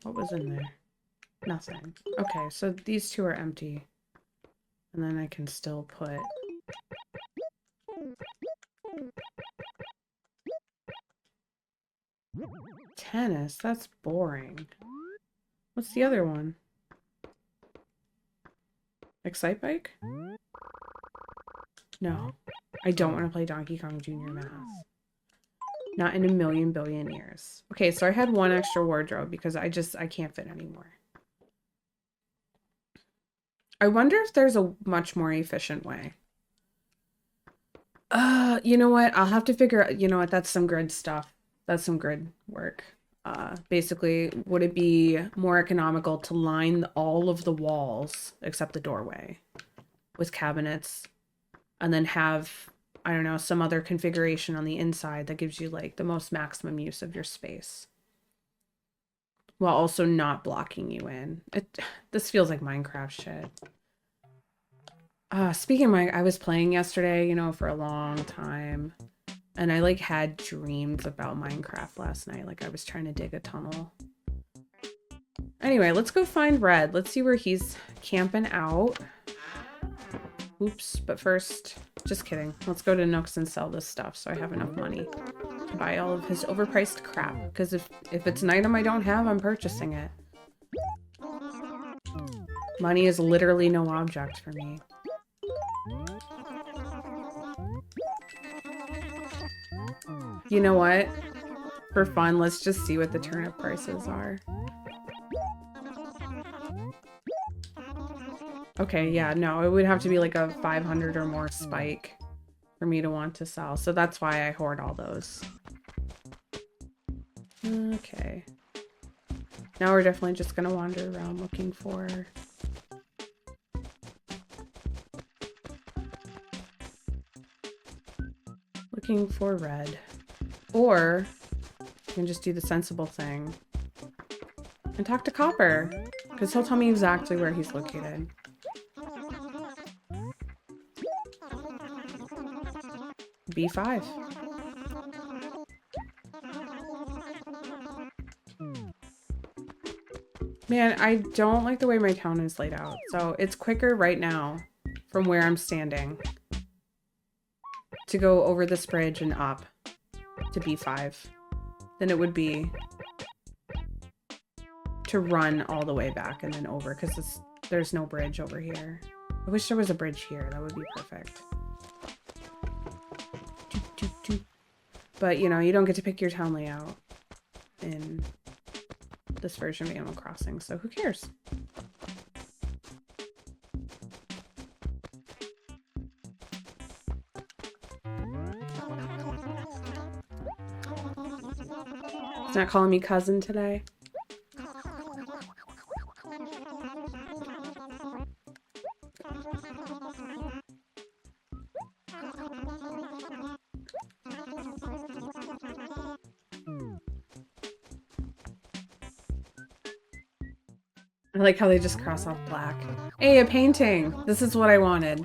What was in there? Nothing. Okay, so these two are empty. And then I can still put... Tennis? That's boring. What's the other one? Excite Bike? No. I don't want to play Donkey Kong Jr. Math. Not in a million billion years. Okay, so I had one extra wardrobe because I can't fit anymore. I wonder if there's a much more efficient way. You know what? I'll have to figure out, you know what? That's some grid stuff. That's some grid work. Basically, would it be more economical to line all of the walls, except the doorway, with cabinets, and then have, I don't know, some other configuration on the inside that gives you, like, the most maximum use of your space, while also not blocking you in. This feels like Minecraft shit. Speaking of I was playing yesterday, you know, for a long time. And I, like, had dreams about Minecraft last night. Like, I was trying to dig a tunnel. Anyway, let's go find Red. Let's see where he's camping out. Oops, but first, just kidding. Let's go to Nooks and sell this stuff so I have enough money to buy all of his overpriced crap. Because if it's an item I don't have, I'm purchasing it. Money is literally no object for me. You know what? For fun, let's just see what the turnip prices are. Okay, yeah, no, it would have to be like a 500 or more spike for me to want to sell. So that's why I hoard all those. Okay. Now we're definitely just gonna wander around looking for... red. Or you can just do the sensible thing and talk to Copper, because he'll tell me exactly where he's located. B5. Man, I don't like the way my town is laid out. So it's quicker right now from where I'm standing to go over this bridge and up to B5 than it would be to run all the way back and then over, because there's no bridge over here. I wish there was a bridge here. That would be perfect. But, you know, you don't get to pick your town layout in this version of Animal Crossing, so who cares? He's not calling me cousin today. I like how they just cross off black. Hey, a painting! This is what I wanted.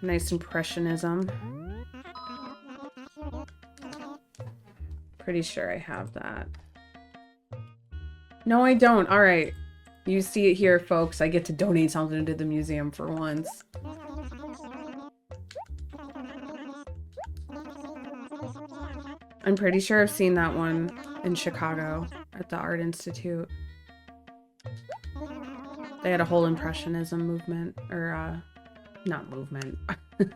Nice impressionism. Pretty sure I have that. No, I don't. Alright. You see it here, folks. I get to donate something to the museum for once. I'm pretty sure I've seen that one in Chicago at the Art Institute. They had a whole impressionism movement, or not movement,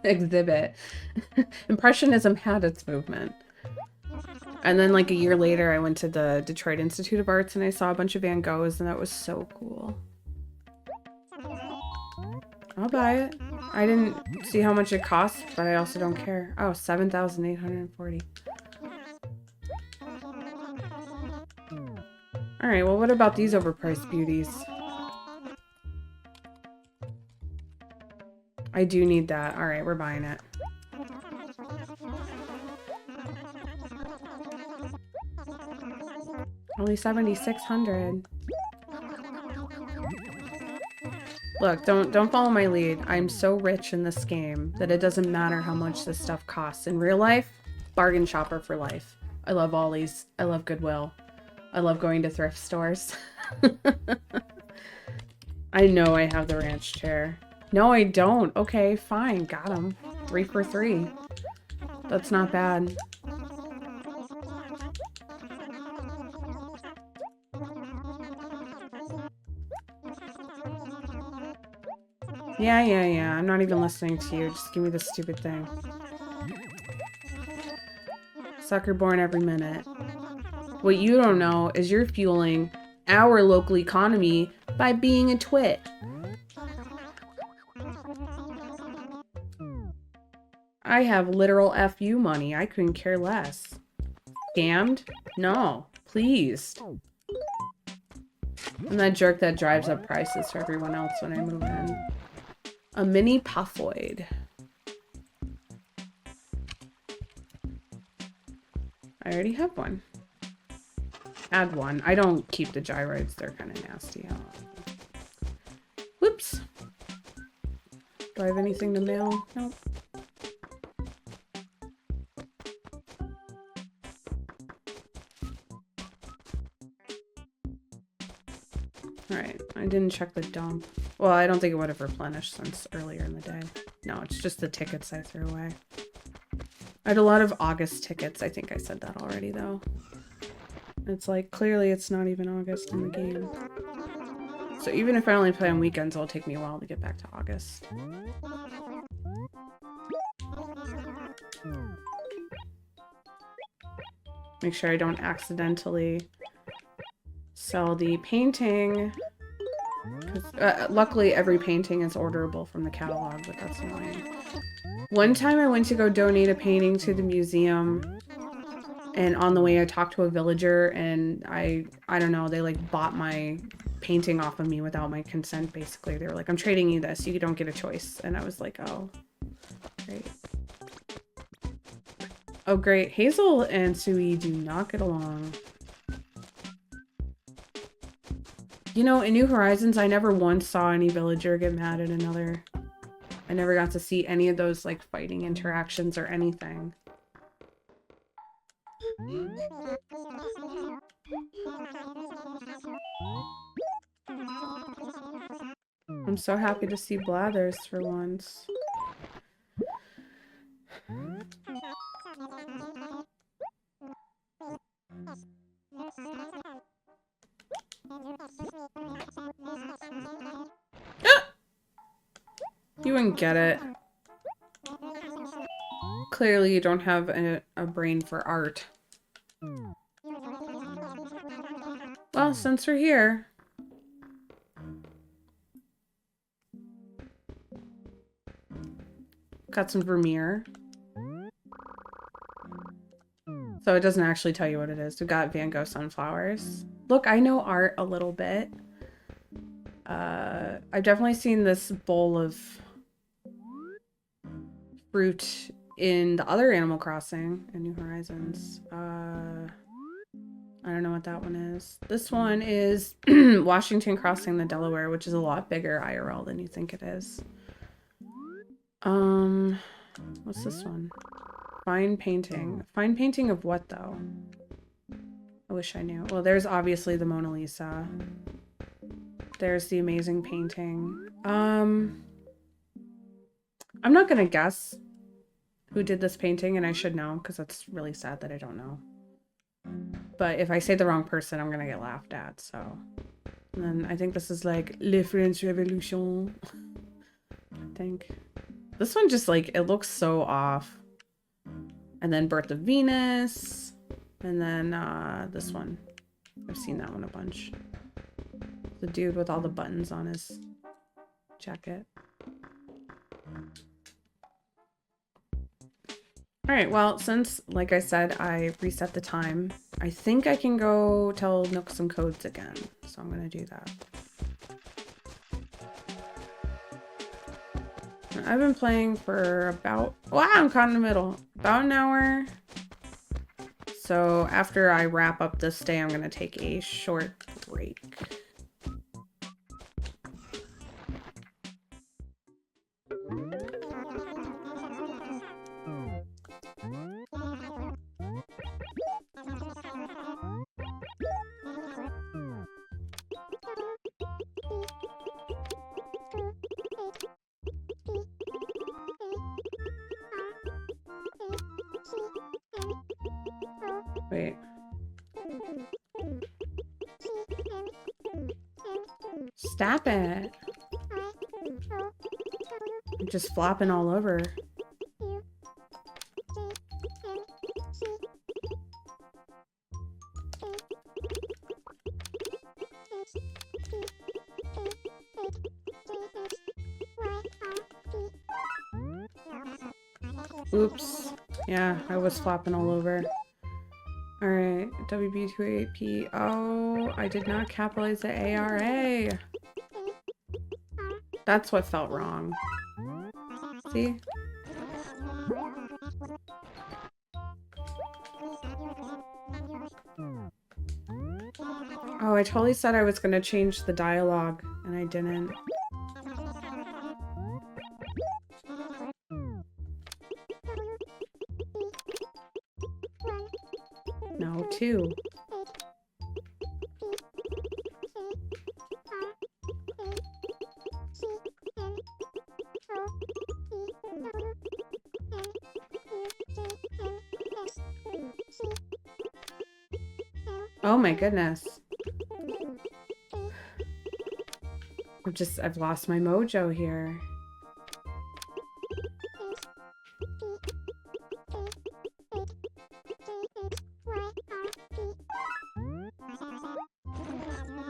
exhibit. Impressionism had its movement. And then like a year later, I went to the Detroit Institute of Arts and I saw a bunch of Van Goghs, and that was so cool. I'll buy it. I didn't see how much it costs, but I also don't care. Oh, 7,840. Alright, well, what about these overpriced beauties? I do need that. Alright, we're buying it. Only 7,600. Look, don't follow my lead. I'm so rich in this game that it doesn't matter how much this stuff costs. In real life, bargain shopper for life. I love Ollie's. I love Goodwill. I love going to thrift stores. I know I have the ranch chair. No, I don't. Okay, fine. Got him. 3 for 3. That's not bad. Yeah. I'm not even listening to you. Just give me this stupid thing. Sucker born every minute. What you don't know is you're fueling our local economy by being a twit. I have literal FU money. I couldn't care less. Scammed? No. Please. I'm that jerk that drives up prices for everyone else when I move in. A mini puffoid. I already have one. Add one. I don't keep the gyroids. They're kind of nasty. Whoops. Do I have anything to mail? Nope. Alright, I didn't check the dump. Well, I don't think it would have replenished since earlier in the day. No, it's just the tickets I threw away. I had a lot of August tickets. I think I said that already, though. It's like, clearly it's not even August in the game. So even if I only play on weekends, it'll take me a while to get back to August. Make sure I don't accidentally So the painting, luckily every painting is orderable from the catalog, but that's annoying. One time I went to go donate a painting to the museum, and on the way I talked to a villager, and I don't know, they like bought my painting off of me without my consent, basically. They were like, I'm trading you this, you don't get a choice. And I was like, oh, great. Oh, great. Hazel and Sui do not get along. You know, in New Horizons, I never once saw any villager get mad at another. I never got to see any of those, like, fighting interactions or anything. I'm so happy to see Blathers for once. Ah! You wouldn't get it. Clearly you don't have a brain for art. Well, since we're here... Got some Vermeer. So it doesn't actually tell you what it is. We've got Van Gogh sunflowers. Look, I know art a little bit. I've definitely seen this bowl of fruit in the other Animal Crossing in New Horizons. I don't know what that one is. This one is Washington crossing the Delaware, which is a lot bigger IRL than you think it is. What's this one? Fine painting. Fine painting of what, though? I wish I knew. Well, there's obviously the Mona Lisa. There's the amazing painting. I'm not gonna guess who did this painting, and I should know, because that's really sad that I don't know. But if I say the wrong person, I'm gonna get laughed at, so... And then I think this is like Le French Revolution. I think. This one just like, it looks so off. And then Birth of Venus. And then this one. I've seen that one a bunch. The dude with all the buttons on his jacket. Alright, well, since, like I said, I reset the time, I think I can go tell Nook some codes again. So I'm gonna do that. I've been playing for about... Wow, I'm caught in the middle. About an hour. So after I wrap up this day, I'm gonna take a short break. Wait. Stop it. I'm just flopping all over. Oops. Yeah, I was flopping all over. Alright, WB28P. Oh, I did not capitalize the ARA. That's what felt wrong. See? Oh, I totally said I was gonna change the dialogue, and I didn't. No, 2. Oh my goodness. I've lost my mojo here.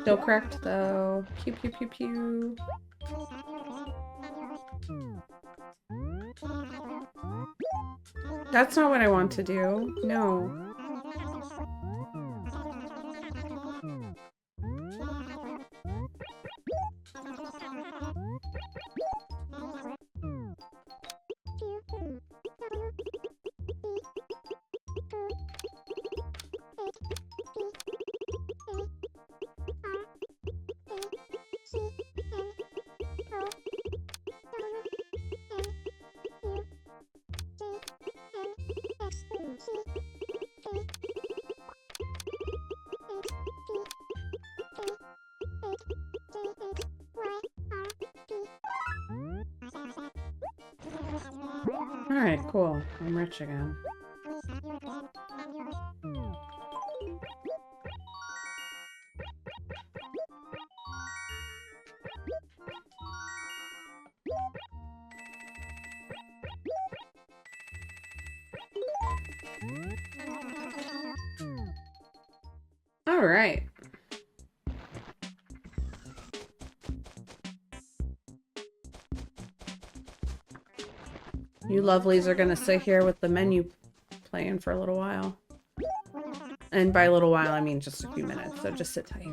Still correct though. Pew pew pew pew. That's not what I want to do. No. Alright, cool. I'm rich again. Alright. You lovelies are gonna sit here with the menu playing for a little while. And by a little while, I mean just a few minutes, so just sit tight.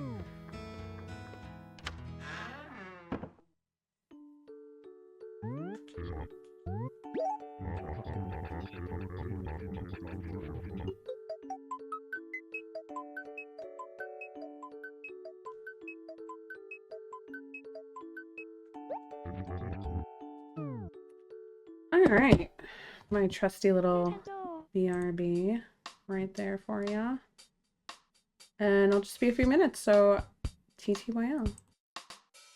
Alright, my trusty little BRB right there for you. And it'll just be a few minutes, so TTYL.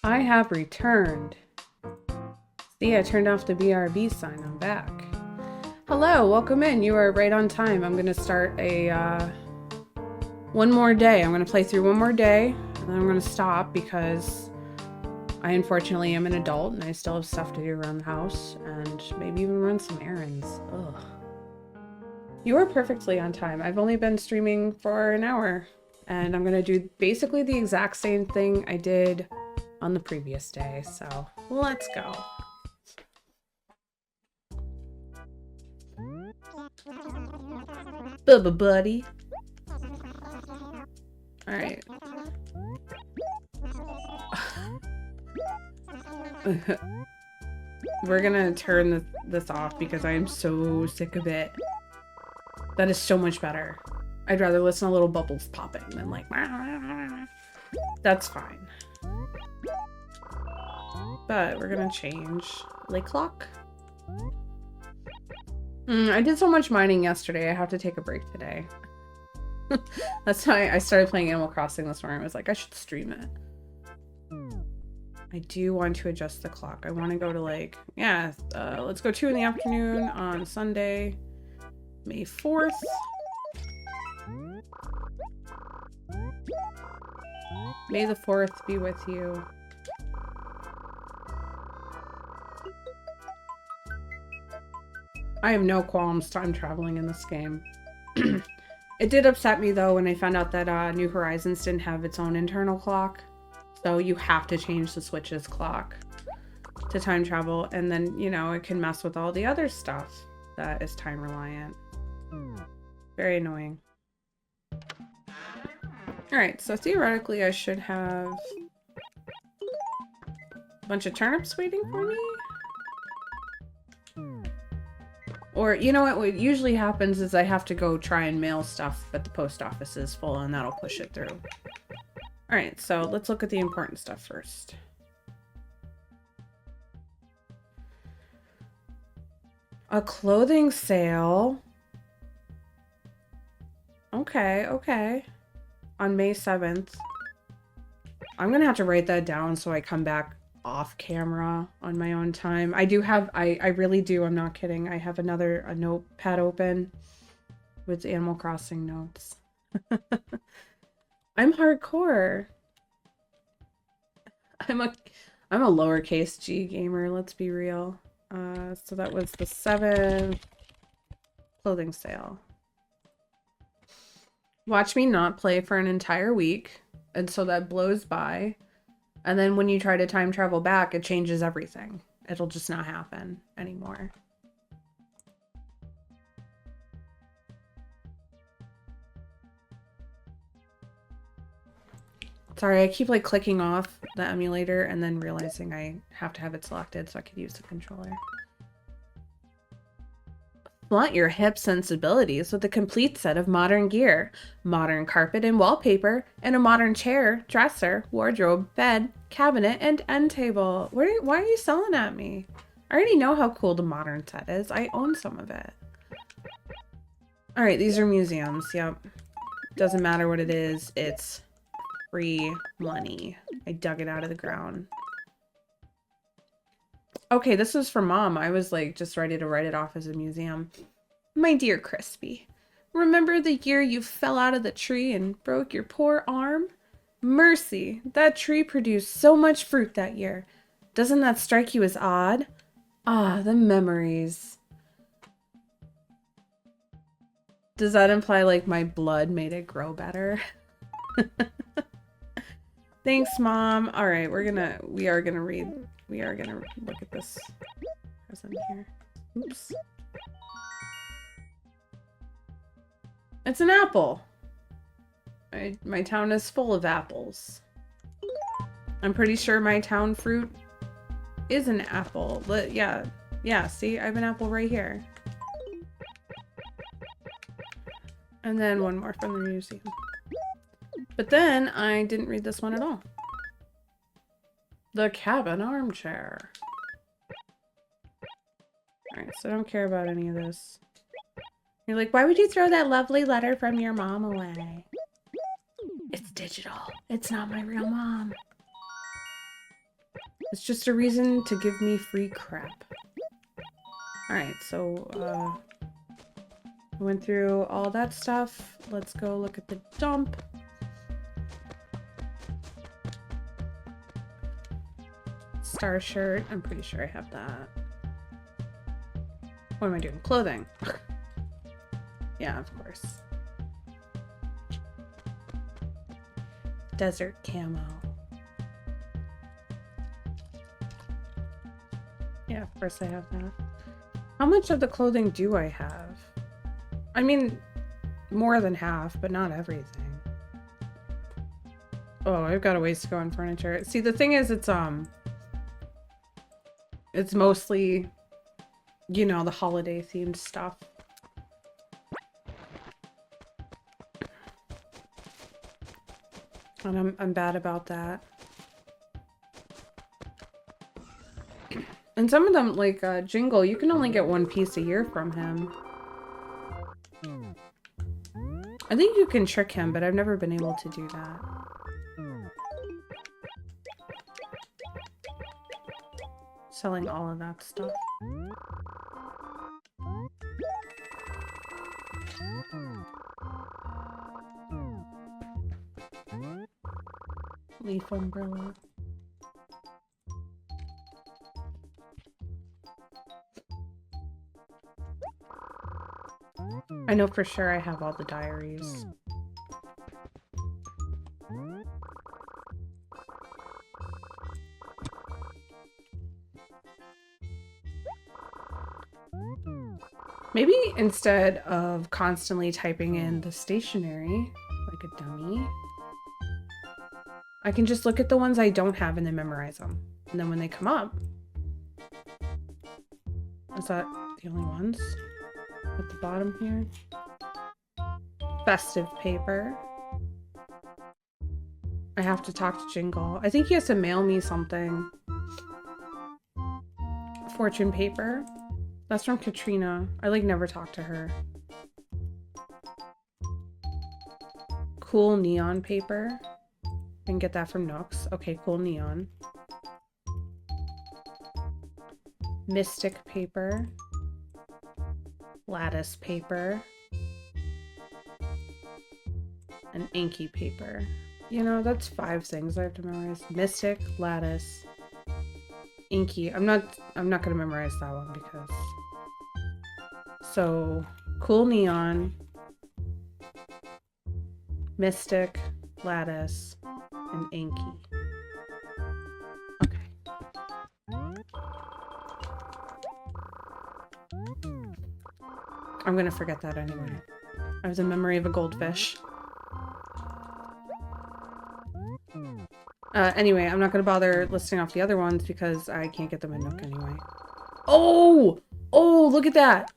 I have returned. See, I turned off the BRB sign. I'm back. Hello, welcome in. You are right on time. I'm going to start a one more day. I'm going to play through one more day, and then I'm going to stop because I unfortunately am an adult and I still have stuff to do around the house and maybe even run some errands. Ugh. You are perfectly on time. I've only been streaming for an hour and I'm gonna do basically the exact same thing I did on the previous day. So let's go. Bubba buddy. All right. We're gonna turn this off because I am so sick of it. That is so much better. I'd rather listen to little bubbles popping than like... That's fine. But we're gonna change lake clock. I did so much mining yesterday, I have to take a break today. That's why I started playing Animal Crossing this morning. I was like, I should stream it. I do want to adjust the clock. I want to go to like, yeah, let's go 2 in the afternoon on Sunday, May 4th. May the 4th be with you. I have no qualms time traveling in this game. It did upset me though when I found out that New Horizons didn't have its own internal clock. So you have to change the Switch's clock to time travel, and then, you know, it can mess with all the other stuff that is time reliant. Very annoying. Alright, so theoretically I should have a bunch of turnips waiting for me. Or, you know what usually happens is I have to go try and mail stuff, but the post office is full and that'll push it through. Alright, so let's look at the important stuff first. A clothing sale. Okay, okay. On May 7th. I'm gonna have to write that down so I come back off camera on my own time. I do have, I really do, I'm not kidding. I have a notepad open with Animal Crossing notes. I'm hardcore. I'm a lowercase g gamer, let's be real. So that was the 7th clothing sale. Watch me not play for an entire week. and so that blows by. And then when you try to time travel back, it changes everything. It'll just not happen anymore. Sorry, I keep like clicking off the emulator and then realizing I have to have it selected so I could use the controller. Flaunt your hip sensibilities with a complete set of modern gear. Modern carpet and wallpaper, and a modern chair, dresser, wardrobe, bed, cabinet, and end table. Why are you selling at me? I already know how cool the modern set is. I own some of it. Alright, these are museums. Yep. Doesn't matter what it is. It's free money. I dug it out of the ground. Okay, this was for Mom. I was like just ready to write it off as a museum. My dear Crispy, remember the year you fell out of the tree and broke your poor arm? Mercy, that tree produced so much fruit that year. Doesn't that strike you as odd? Ah, the memories. Does that imply like my blood made it grow better? Thanks, Mom. All right, we are gonna look at this present here. Oops. It's an apple. My town is full of apples. I'm pretty sure my town fruit is an apple. But yeah, see, I have an apple right here. And then one more from the museum. But then I didn't read this one at all. The cabin armchair. Alright, so I don't care about any of this. You're like, why would you throw that lovely letter from your mom away? It's digital. It's not my real mom. It's just a reason to give me free crap. Alright, so I went through all that stuff. Let's go look at the dump. Star shirt. I'm pretty sure I have that. What am I doing? Clothing. Yeah, of course. Desert camo. Yeah, of course I have that. How much of the clothing do I have? I mean, more than half, but not everything. Oh, I've got a ways to go on furniture. See, the thing is, it's mostly, you know, the holiday themed stuff. And I'm bad about that. And some of them, like Jingle, you can only get one piece a year from him. I think you can trick him, but I've never been able to do that. Selling all of that stuff. Leaf umbrella. I know for sure I have all the diaries. Maybe instead of constantly typing in the stationery like a dummy, I can just look at the ones I don't have and then memorize them. And then when they come up, is that the only ones? At the bottom here. Festive paper. I have to talk to Jingle. I think he has to mail me something. Fortune paper. That's from Katrina. I like never talk to her. Cool neon paper. I can get that from Nooks. Okay, cool neon. Mystic paper. Lattice paper. And inky paper. You know, that's 5 things I have to memorize. Mystic, lattice, inky. I'm not gonna memorize that one because. So, cool neon, mystic, lattice, and Anki. Okay. I'm gonna forget that anyway. I have the memory of a goldfish. Anyway, I'm not gonna bother listing off the other ones because I can't get them in Nook anyway. Oh! Oh, look at that!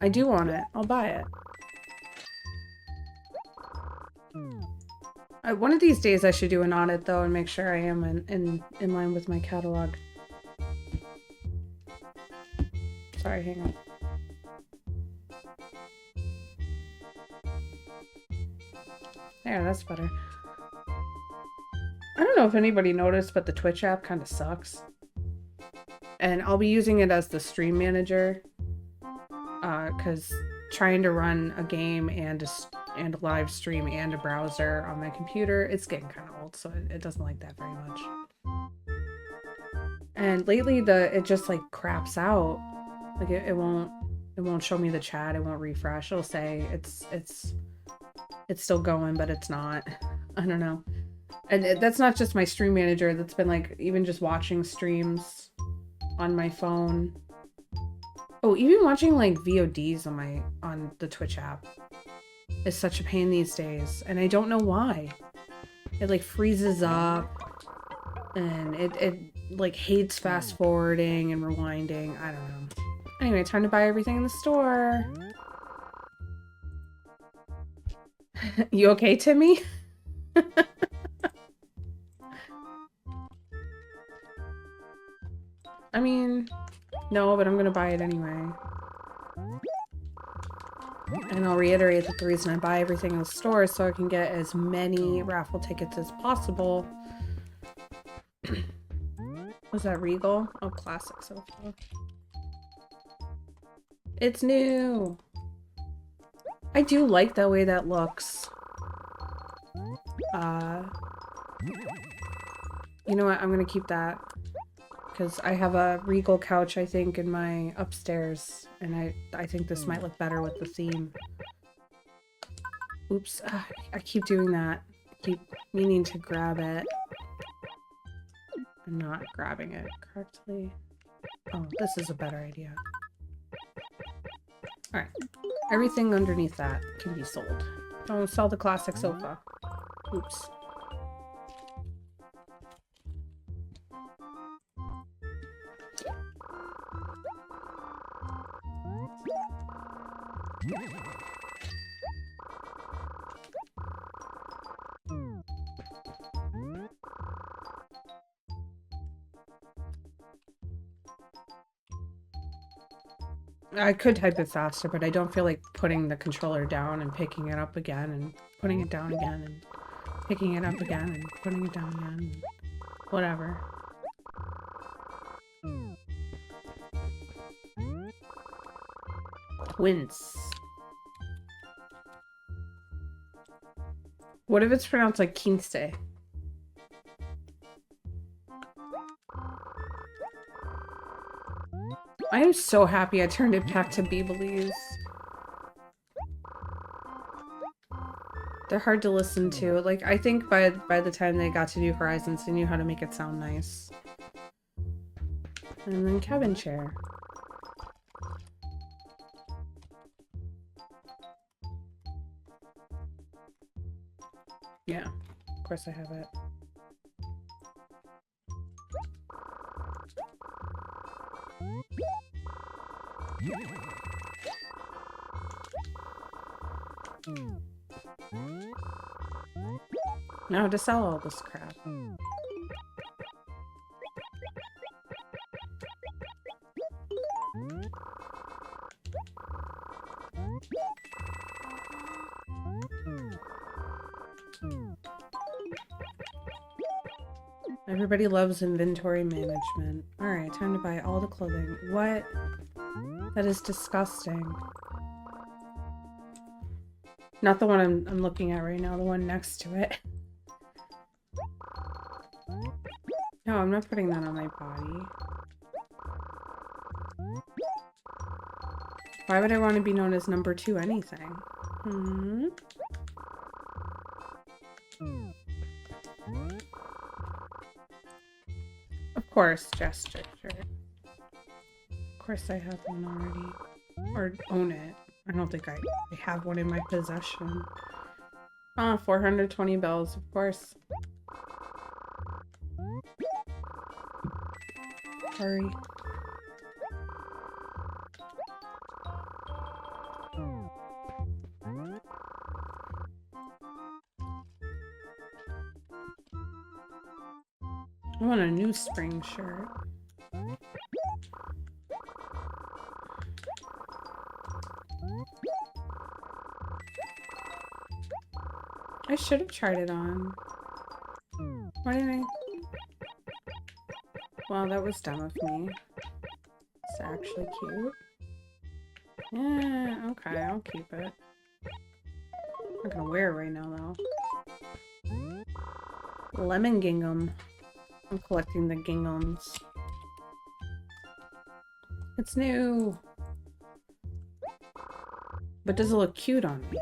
I do want it. I'll buy it. One of these days I should do an audit though and make sure I am in line with my catalog. Sorry, hang on. There, that's better. I don't know if anybody noticed, but the Twitch app kind of sucks. And I'll be using it as the stream manager. Because trying to run a game and a live stream and a browser on my computer, it's getting kind of old, so it doesn't like that very much. And lately it just like craps out. Like it won't show me the chat, it won't refresh. It'll say it's still going, but it's not. I don't know. And that's not just my stream manager, that's been like even just watching streams on my phone. Oh, even watching like VODs on the Twitch app is such a pain these days, and I don't know why. It like freezes up, and it like hates fast forwarding and rewinding. I don't know. Anyway, time to buy everything in the store. You okay, Timmy? I mean, no, but I'm gonna buy it anyway. And I'll reiterate that the reason I buy everything in the store is so I can get as many raffle tickets as possible. Was that Regal? Oh, classic sofa. It's new! I do like the way that looks. You know what? I'm gonna keep that. Because I have a Regal couch, I think, in my upstairs. And I think this might look better with the theme. Oops. I keep doing that. I keep meaning to grab it. I'm not grabbing it correctly. Oh, this is a better idea. Alright. Everything underneath that can be sold. Don't sell the classic sofa. Oops. I could type it faster, but I don't feel like putting the controller down and picking it up again and putting it down again and picking it up again and putting it down again and whatever. Wince. What if it's pronounced like Quince? I am so happy I turned it back to Beebelies. They're hard to listen to. Like, I think by the time they got to New Horizons, they knew how to make it sound nice. And then cabin chair. Yeah, of course I have it. Now to sell all this crap. Everybody loves inventory management. Alright, time to buy all the clothing. What? That is disgusting. Not the one I'm looking at right now, the one next to it. No, I'm not putting that on my body. Why would I want to be known as number 2 anything? course, Jester shirt. Of course I have one already. Or own it. I don't think I have one in my possession. 420 bells, of course. Hurry. I want a new spring shirt. I should have tried it on. Why didn't I? Well, that was dumb of me. It's actually cute. Yeah, okay, I'll keep it. I'm not gonna wear it right now, though. Lemon gingham. I'm collecting the ginghams. It's new. But does it look cute on me?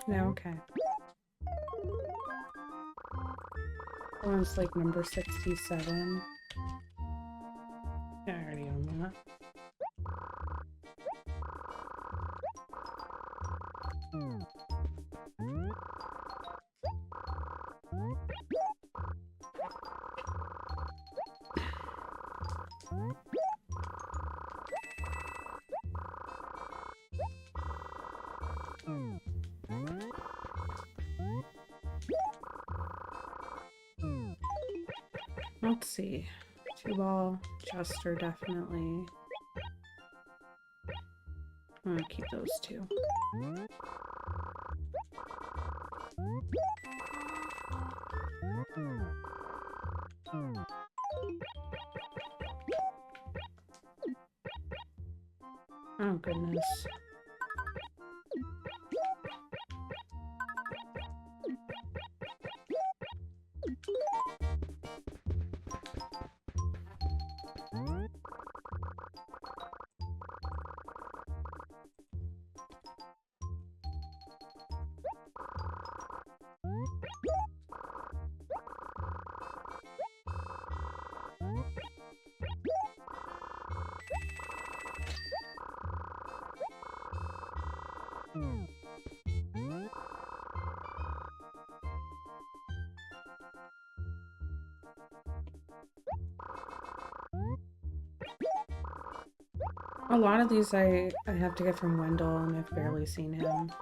No, okay. That one's like number 67. Yeah, I already own that. Let's see. 2-ball, Jester, definitely. I'm gonna keep those two. Oh, goodness. A lot of these I have to get from Wendell, and I've barely seen him.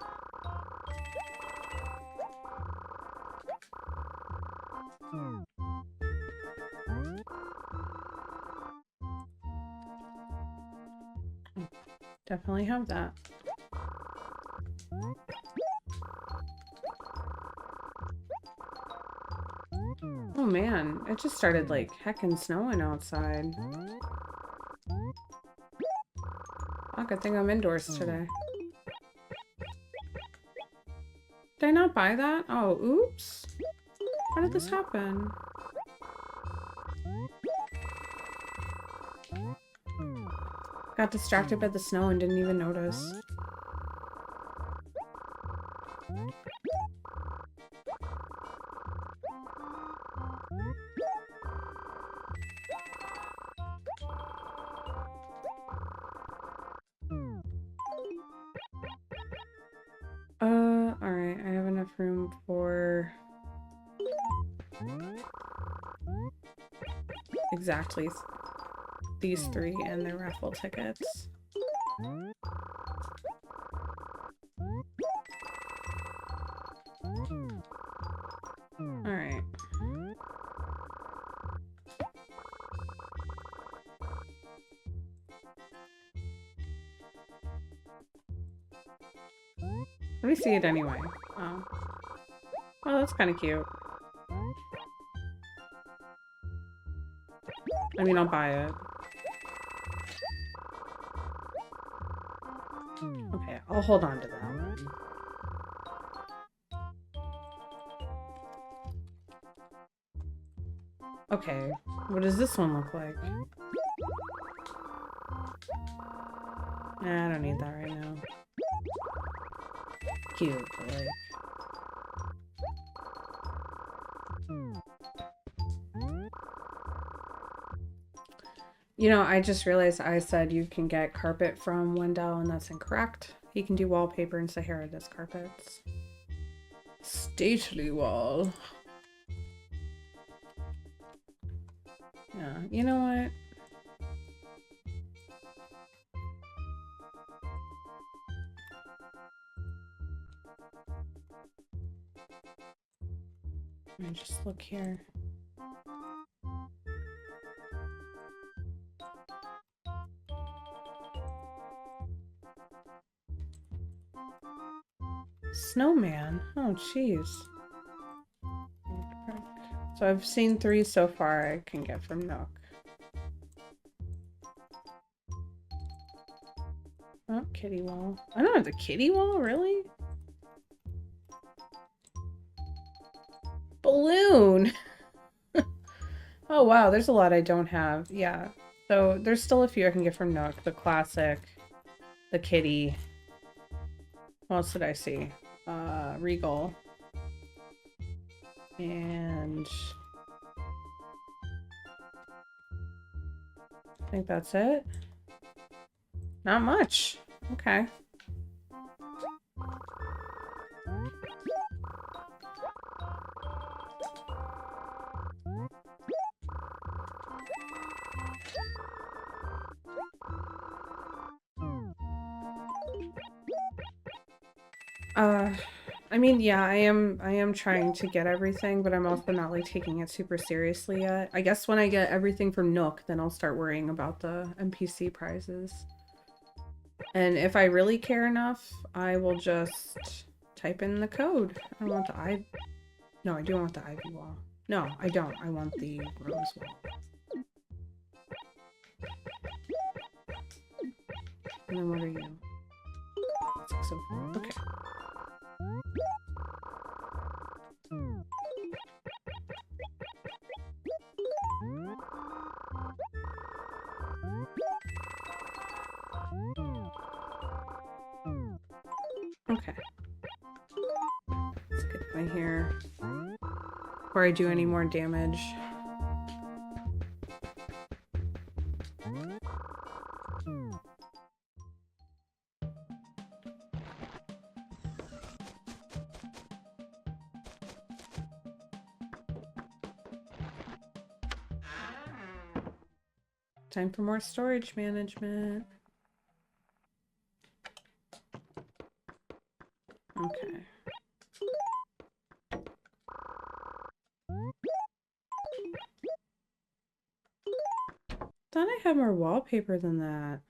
Definitely have that. Oh man, it just started like heckin' snowing outside. Oh, good thing I'm indoors today. Did I not buy that? Oh, oops. How did this happen? Got distracted by the snow and didn't even notice. Alright, I have enough room for exactly these 3 and their raffle tickets. Alright. Let me see it anyway. Oh. Well, that's kind of cute. I mean, I'll buy it. Okay, I'll hold on to that one. Okay, what does this one look like? Nah, I don't need that right now. Cute, but like... You know, I just realized I said you can get carpet from Wendell, and that's incorrect. He can do wallpaper, and Sahara does carpets. Stately wall. Yeah, you know what? Let me just look here. Snowman. Oh, jeez. So I've seen 3 so far I can get from Nook. Oh, kitty wall. I don't have the kitty wall, really? Balloon! Oh wow, there's a lot I don't have. Yeah. So there's still a few I can get from Nook. The classic, the kitty. What else did I see? Regal. And I think that's it. Not much. Okay. I mean, yeah, I am trying to get everything, but I'm also not like taking it super seriously yet. I guess when I get everything from Nook, then I'll start worrying about the NPC prizes. And if I really care enough, I will just type in the code. I want the ivy. No, I do want the ivy wall. No, I don't. I want the rose wall. And then what are you? 604. Okay. Okay. Let's get my hair before I do any more damage. Time for more storage management. Okay. Thought I had more wallpaper than that.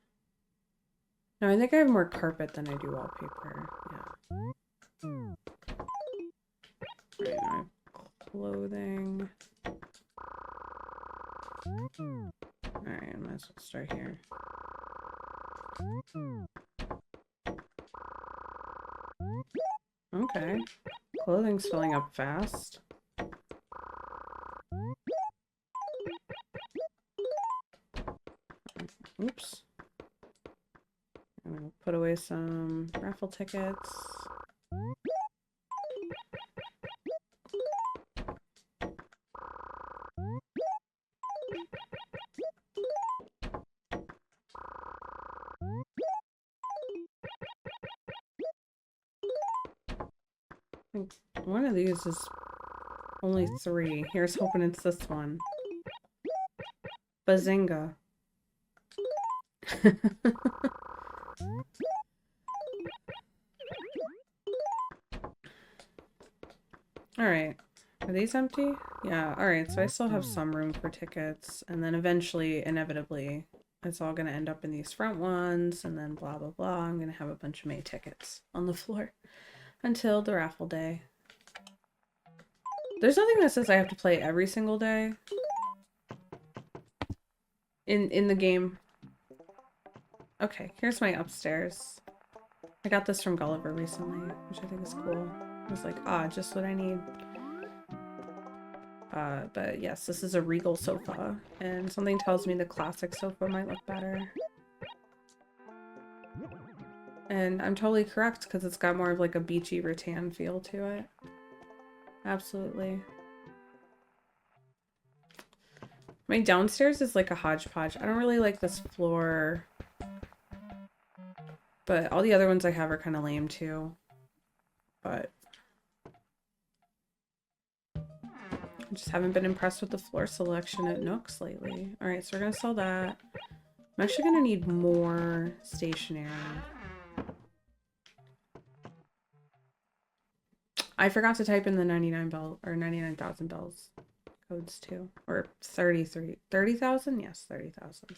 No, I think I have more carpet than I do wallpaper. Yeah. Right, now I have clothing. Alright, I might as well start here. Okay. Clothing's filling up fast. Oops. I'm gonna put away some raffle tickets. One of these is only 3. Here's hoping it's this one. Bazinga. Alright. Are these empty? Yeah, alright, so I still have some room for tickets, and then eventually, inevitably, it's all gonna end up in these front ones, and then blah blah blah. I'm gonna have a bunch of May tickets on the floor until the raffle day. There's nothing that says I have to play every single day in the game. Okay, here's my upstairs. I got this from Gulliver recently, which I think is cool. I was like, just what I need. But yes, this is a Regal sofa, and something tells me the classic sofa might look better. And I'm totally correct, because it's got more of like a beachy rattan feel to it. Absolutely. My downstairs is like a hodgepodge. I don't really like this floor, but all the other ones I have are kind of lame too. But I just haven't been impressed with the floor selection at Nooks lately. All right, so we're gonna sell that. I'm actually gonna need more stationery. I forgot to type in the 99 bell or 99,000 bells codes too, or 30,000? Yes, 30,000.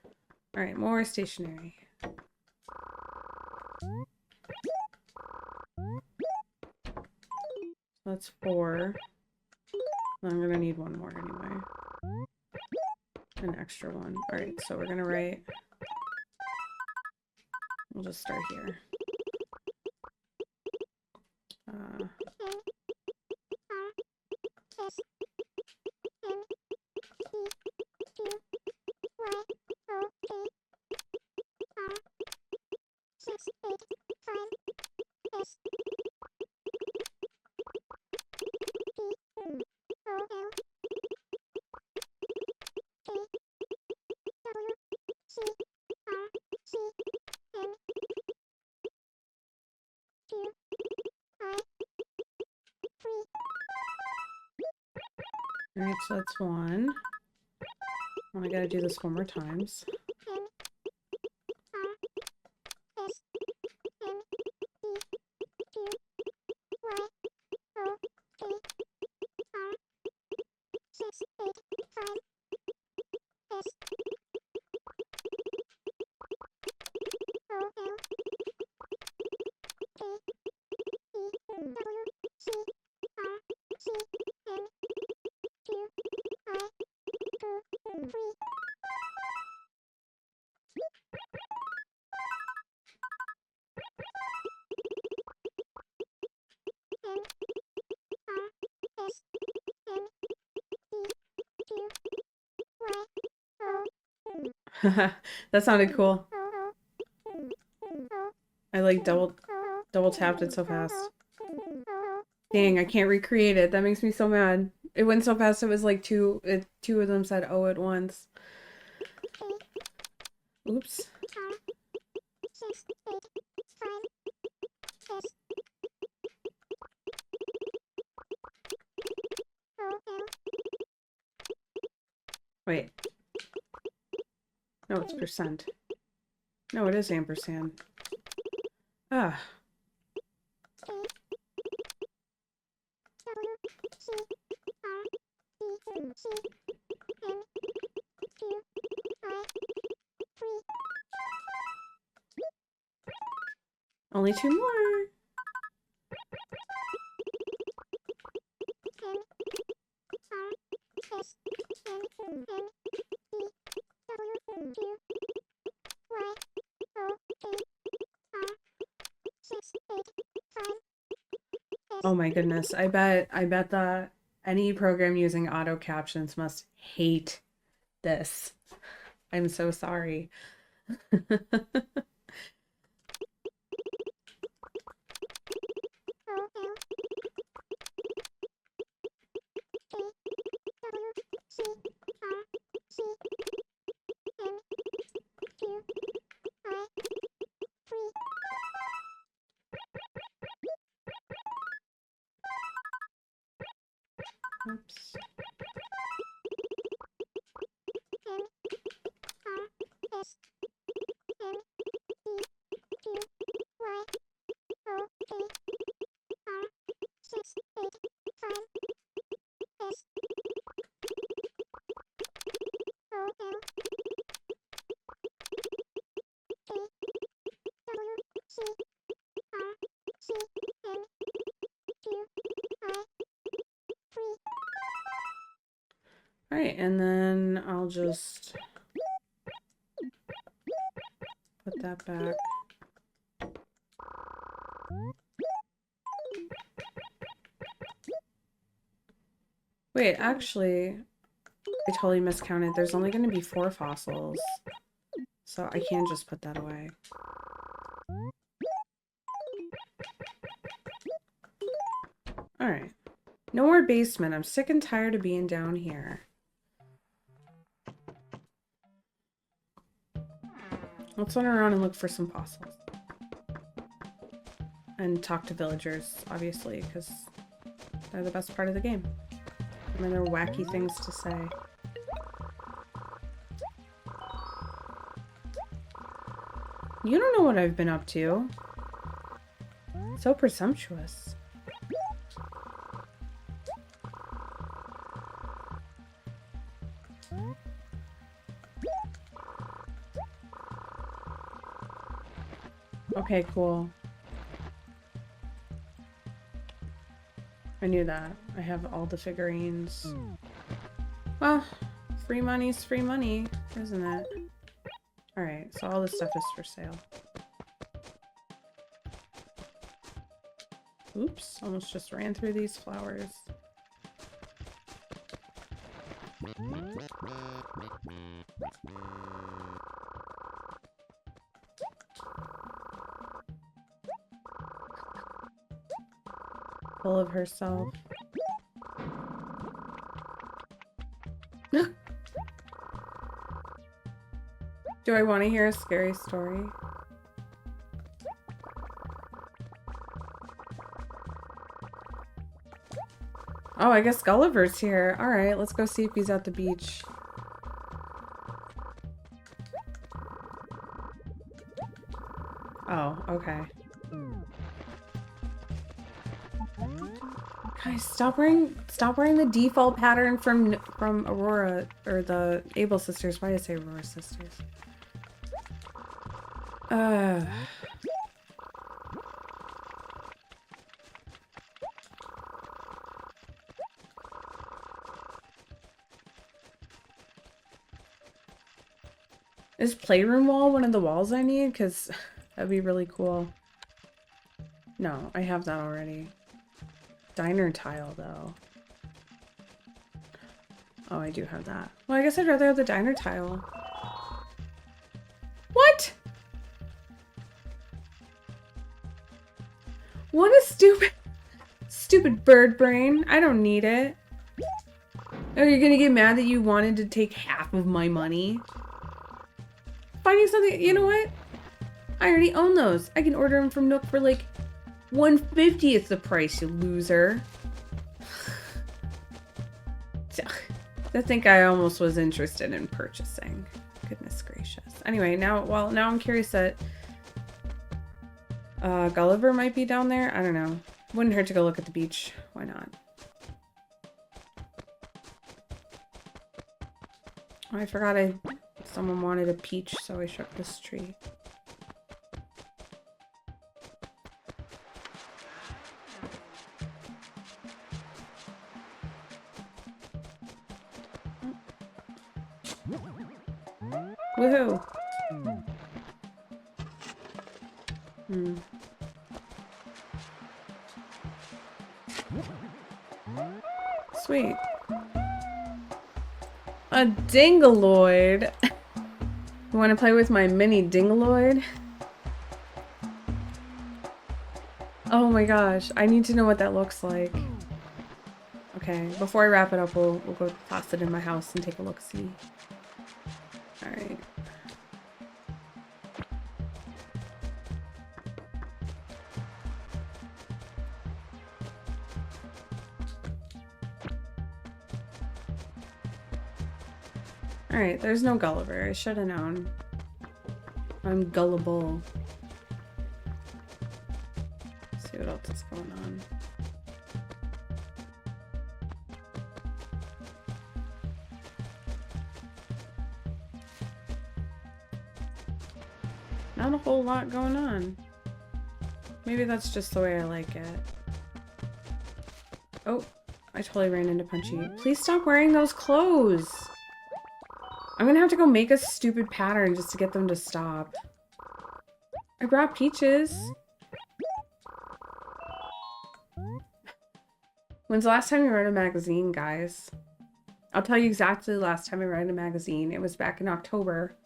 All right, more stationery. That's 4. I'm gonna need one more anyway. An extra one. All right, so we're gonna write. We'll just start here. All right, so that's 1. Oh, I gotta do this 1 more times. That sounded cool. I like double tapped it so fast. Dang, I can't recreate it. That makes me so mad. It went so fast it was like two of them said oh at once. Oops. Wait. No, it's percent. No, it is ampersand. Ah. Only 2 more. Oh my goodness. I bet that any program using auto captions must hate this. I'm so sorry. Oops. All right, and then I'll just put that back. Wait, actually, I totally miscounted. There's only going to be 4 fossils, so I can just put that away. All right. No more basement. I'm sick and tired of being down here. Let's run around and look for some fossils. And talk to villagers, obviously, because they're the best part of the game. I mean, they're wacky things to say. You don't know what I've been up to. So presumptuous. Okay, cool. I knew that. I have all the figurines. Well, free money's free money, isn't it? Alright, so all this stuff is for sale. Oops, almost just ran through these flowers. Full of herself. Do I want to hear a scary story? Oh, I guess Gulliver's here. Alright, let's go see if he's at the beach. Oh, okay. Guys, stop wearing the default pattern from Aurora, or the Able sisters. Why did I say Aurora sisters? Is Playroom Wall one of the walls I need? Because that'd be really cool. No, I have that already. Diner tile, though. Oh, I do have that. Well, I guess I'd rather have the diner tile. What? What a stupid bird brain. I don't need it. Oh, you're gonna get mad that you wanted to take half of my money? Finding something, you know what? I already own those. I can order them from Nook for like 1/50th the price, you loser. I think I almost was interested in purchasing. Goodness gracious. Anyway, now I'm curious that Gulliver might be down there. I don't know. Wouldn't hurt to go look at the beach. Why not? Oh, I forgot someone wanted a peach, so I shook this tree. Woohoo! Sweet. A Dingaloid. You want to play with my mini Dingaloid? Oh my gosh, I need to know what that looks like. Okay, before I wrap it up, we'll go toss it in my house and take a look-see. Alright. Alright, there's no Gulliver. I should have known. I'm gullible. Let's see what else is going on. Not a whole lot going on. Maybe that's just the way I like it. Oh, I totally ran into Punchy. Please stop wearing those clothes! I'm gonna have to go make a stupid pattern just to get them to stop. I brought Peaches. When's the last time you read a magazine, guys? I'll tell you exactly the last time I read a magazine. It was back in October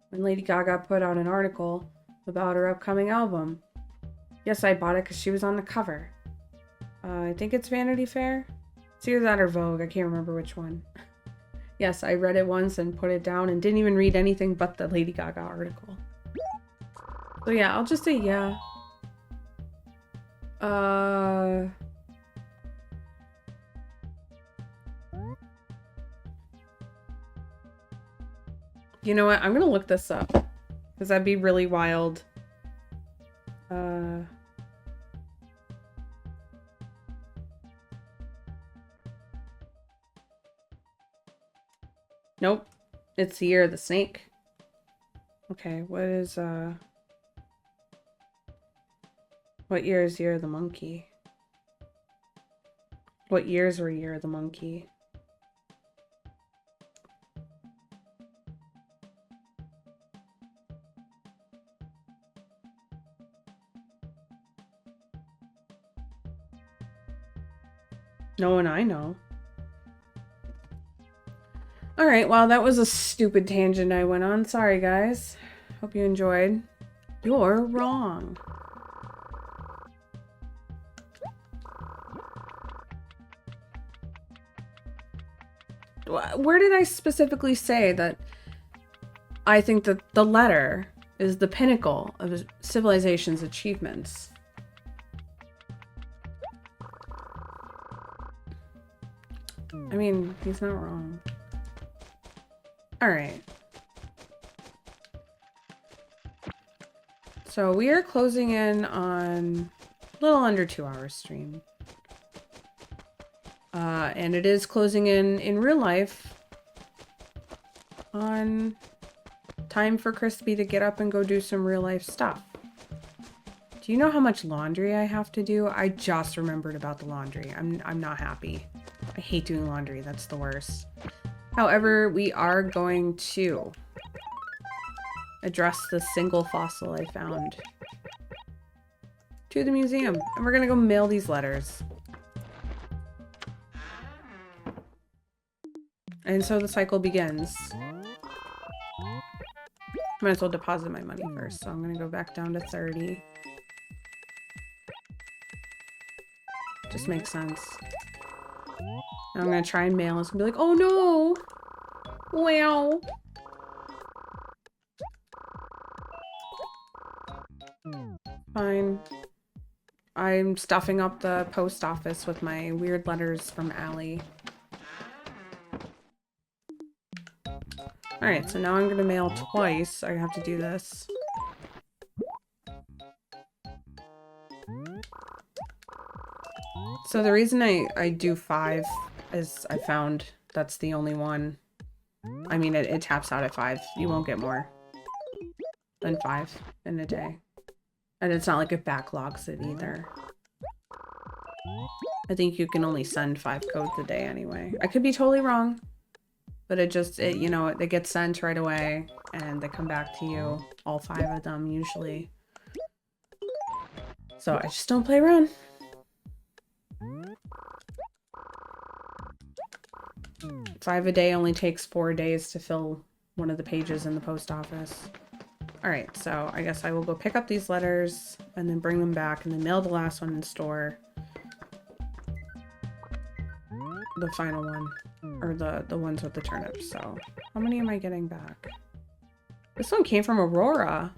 when Lady Gaga put out an article about her upcoming album. Yes, I bought it because she was on the cover. I think it's Vanity Fair. It's either that or Vogue. I can't remember which one. Yes, I read it once and put it down and didn't even read anything but the Lady Gaga article. So yeah, I'll just say yeah. You know what? I'm gonna look this up. Because that'd be really wild. Nope. It's the year of the snake. Okay, what is, what year is year of the monkey? What years were year of the monkey? No one I know. Alright, well, that was a stupid tangent I went on. Sorry, guys. Hope you enjoyed. You're wrong. Where did I specifically say that I think that the letter is the pinnacle of civilization's achievements? I mean, he's not wrong. Alright. So we are closing in on a little under 2 hours stream. And it is closing in real life on time for Crispy to get up and go do some real life stuff. Do you know how much laundry I have to do? I just remembered about the laundry. I'm not happy. I hate doing laundry. That's the worst. However, we are going to address the single fossil I found to the museum. And we're gonna go mail these letters. And so the cycle begins. Might as well deposit my money first, so I'm gonna go back down to 30. Just makes sense. Now I'm gonna try and mail this and be like, oh no! Wow! Fine. I'm stuffing up the post office with my weird letters from Allie. Alright, so now I'm gonna mail twice. I have to do this. So the reason I do 5 is I found that's the only one. I mean, it taps out at 5. You won't get more than 5 in a day. And it's not like it backlogs it either. I think you can only send 5 codes a day anyway. I could be totally wrong. But you know, it gets sent right away, and they come back to you, all 5 of them, usually. So I just don't play around. $5 a day only takes 4 days to fill one of the pages in the post office. Alright, so I guess I will go pick up these letters, and then bring them back, and then mail the last one in store. The final one. Or the ones with the turnips, so. How many am I getting back? This one came from Aurora.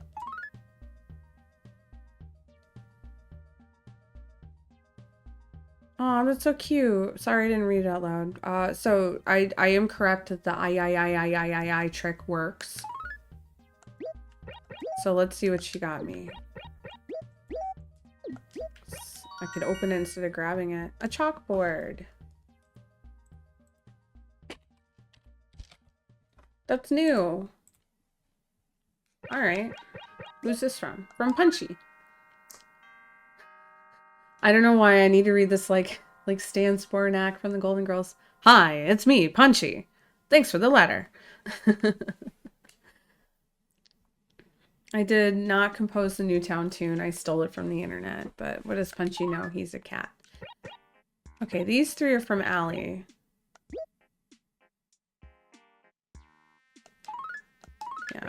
Oh, that's so cute. Sorry, I didn't read it out loud. So I am correct that the I trick works. So let's see what she got me. I could open it instead of grabbing it. A chalkboard. That's new. Alright. Who's this from? From Punchy. I don't know why I need to read this like Stan Spornak from the Golden Girls. Hi, it's me, Punchy. Thanks for the letter. I did not compose the Newtown tune. I stole it from the internet. But what does Punchy know? He's a cat. Okay, these 3 are from Allie. Yeah.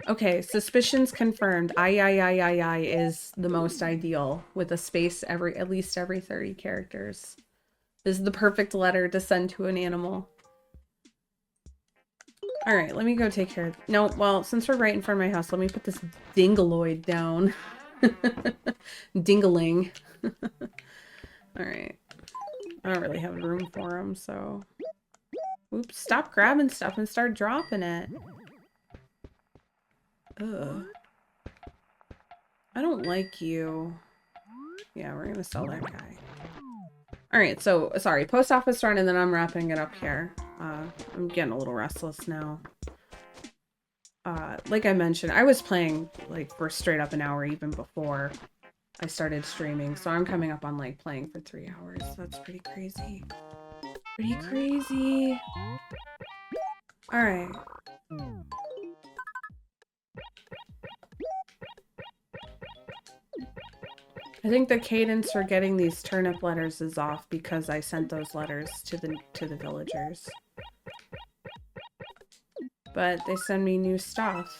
Okay, suspicions confirmed. I is the most ideal, with a space at least every 30 characters. This is the perfect letter to send to an animal. All right, let me go take care of... No, well, since we're right in front of my house, let me put this dingaloid down. Dingaling. All right. I don't really have room for him, so... Oops, stop grabbing stuff and start dropping it. Ugh. I don't like you. Yeah, we're gonna sell that guy. Alright, so, sorry, post office run, and then I'm wrapping it up here. I'm getting a little restless now. Like I mentioned, I was playing, like, for straight up an hour even before I started streaming, so I'm coming up on, like, playing for 3 hours. That's pretty crazy. Pretty crazy. Alright. I think the cadence for getting these turnip letters is off because I sent those letters to the villagers. But they send me new stuff,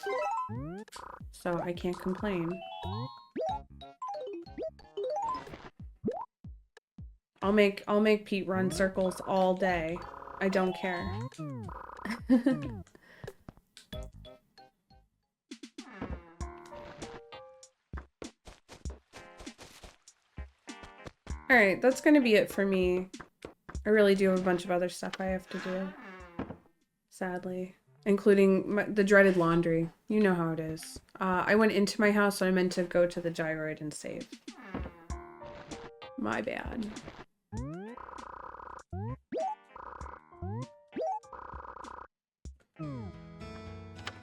so I can't complain. I'll make Pete run circles all day. I don't care. Alright, that's gonna be it for me. I really do have a bunch of other stuff I have to do. Sadly. Including the dreaded laundry. You know how it is. I went into my house, so I meant to go to the gyroid and save. My bad.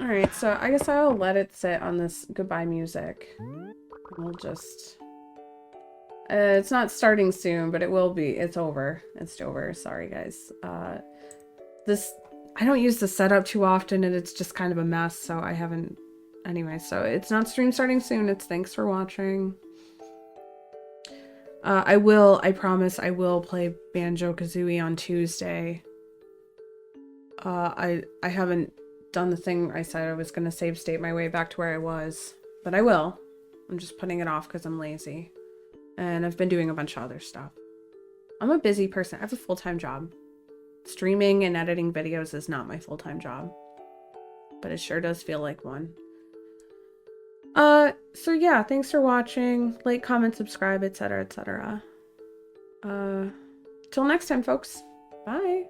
Alright, so I guess I'll let it sit on this goodbye music. We'll just... it's not starting soon, but it will be. It's over. It's over. Sorry, guys. I don't use the setup too often, and it's just kind of a mess, so I haven't... Anyway, so it's not stream starting soon. It's thanks for watching. I promise I will play Banjo-Kazooie on Tuesday. I haven't done the thing I said I was going to save state my way back to where I was, but I will. I'm just putting it off because I'm lazy. And I've been doing a bunch of other stuff. I'm a busy person. I have a full-time job. Streaming and editing videos is not my full-time job. But it sure does feel like one. So yeah, thanks for watching. Like, comment, subscribe, etc., etc. Till next time, folks. Bye.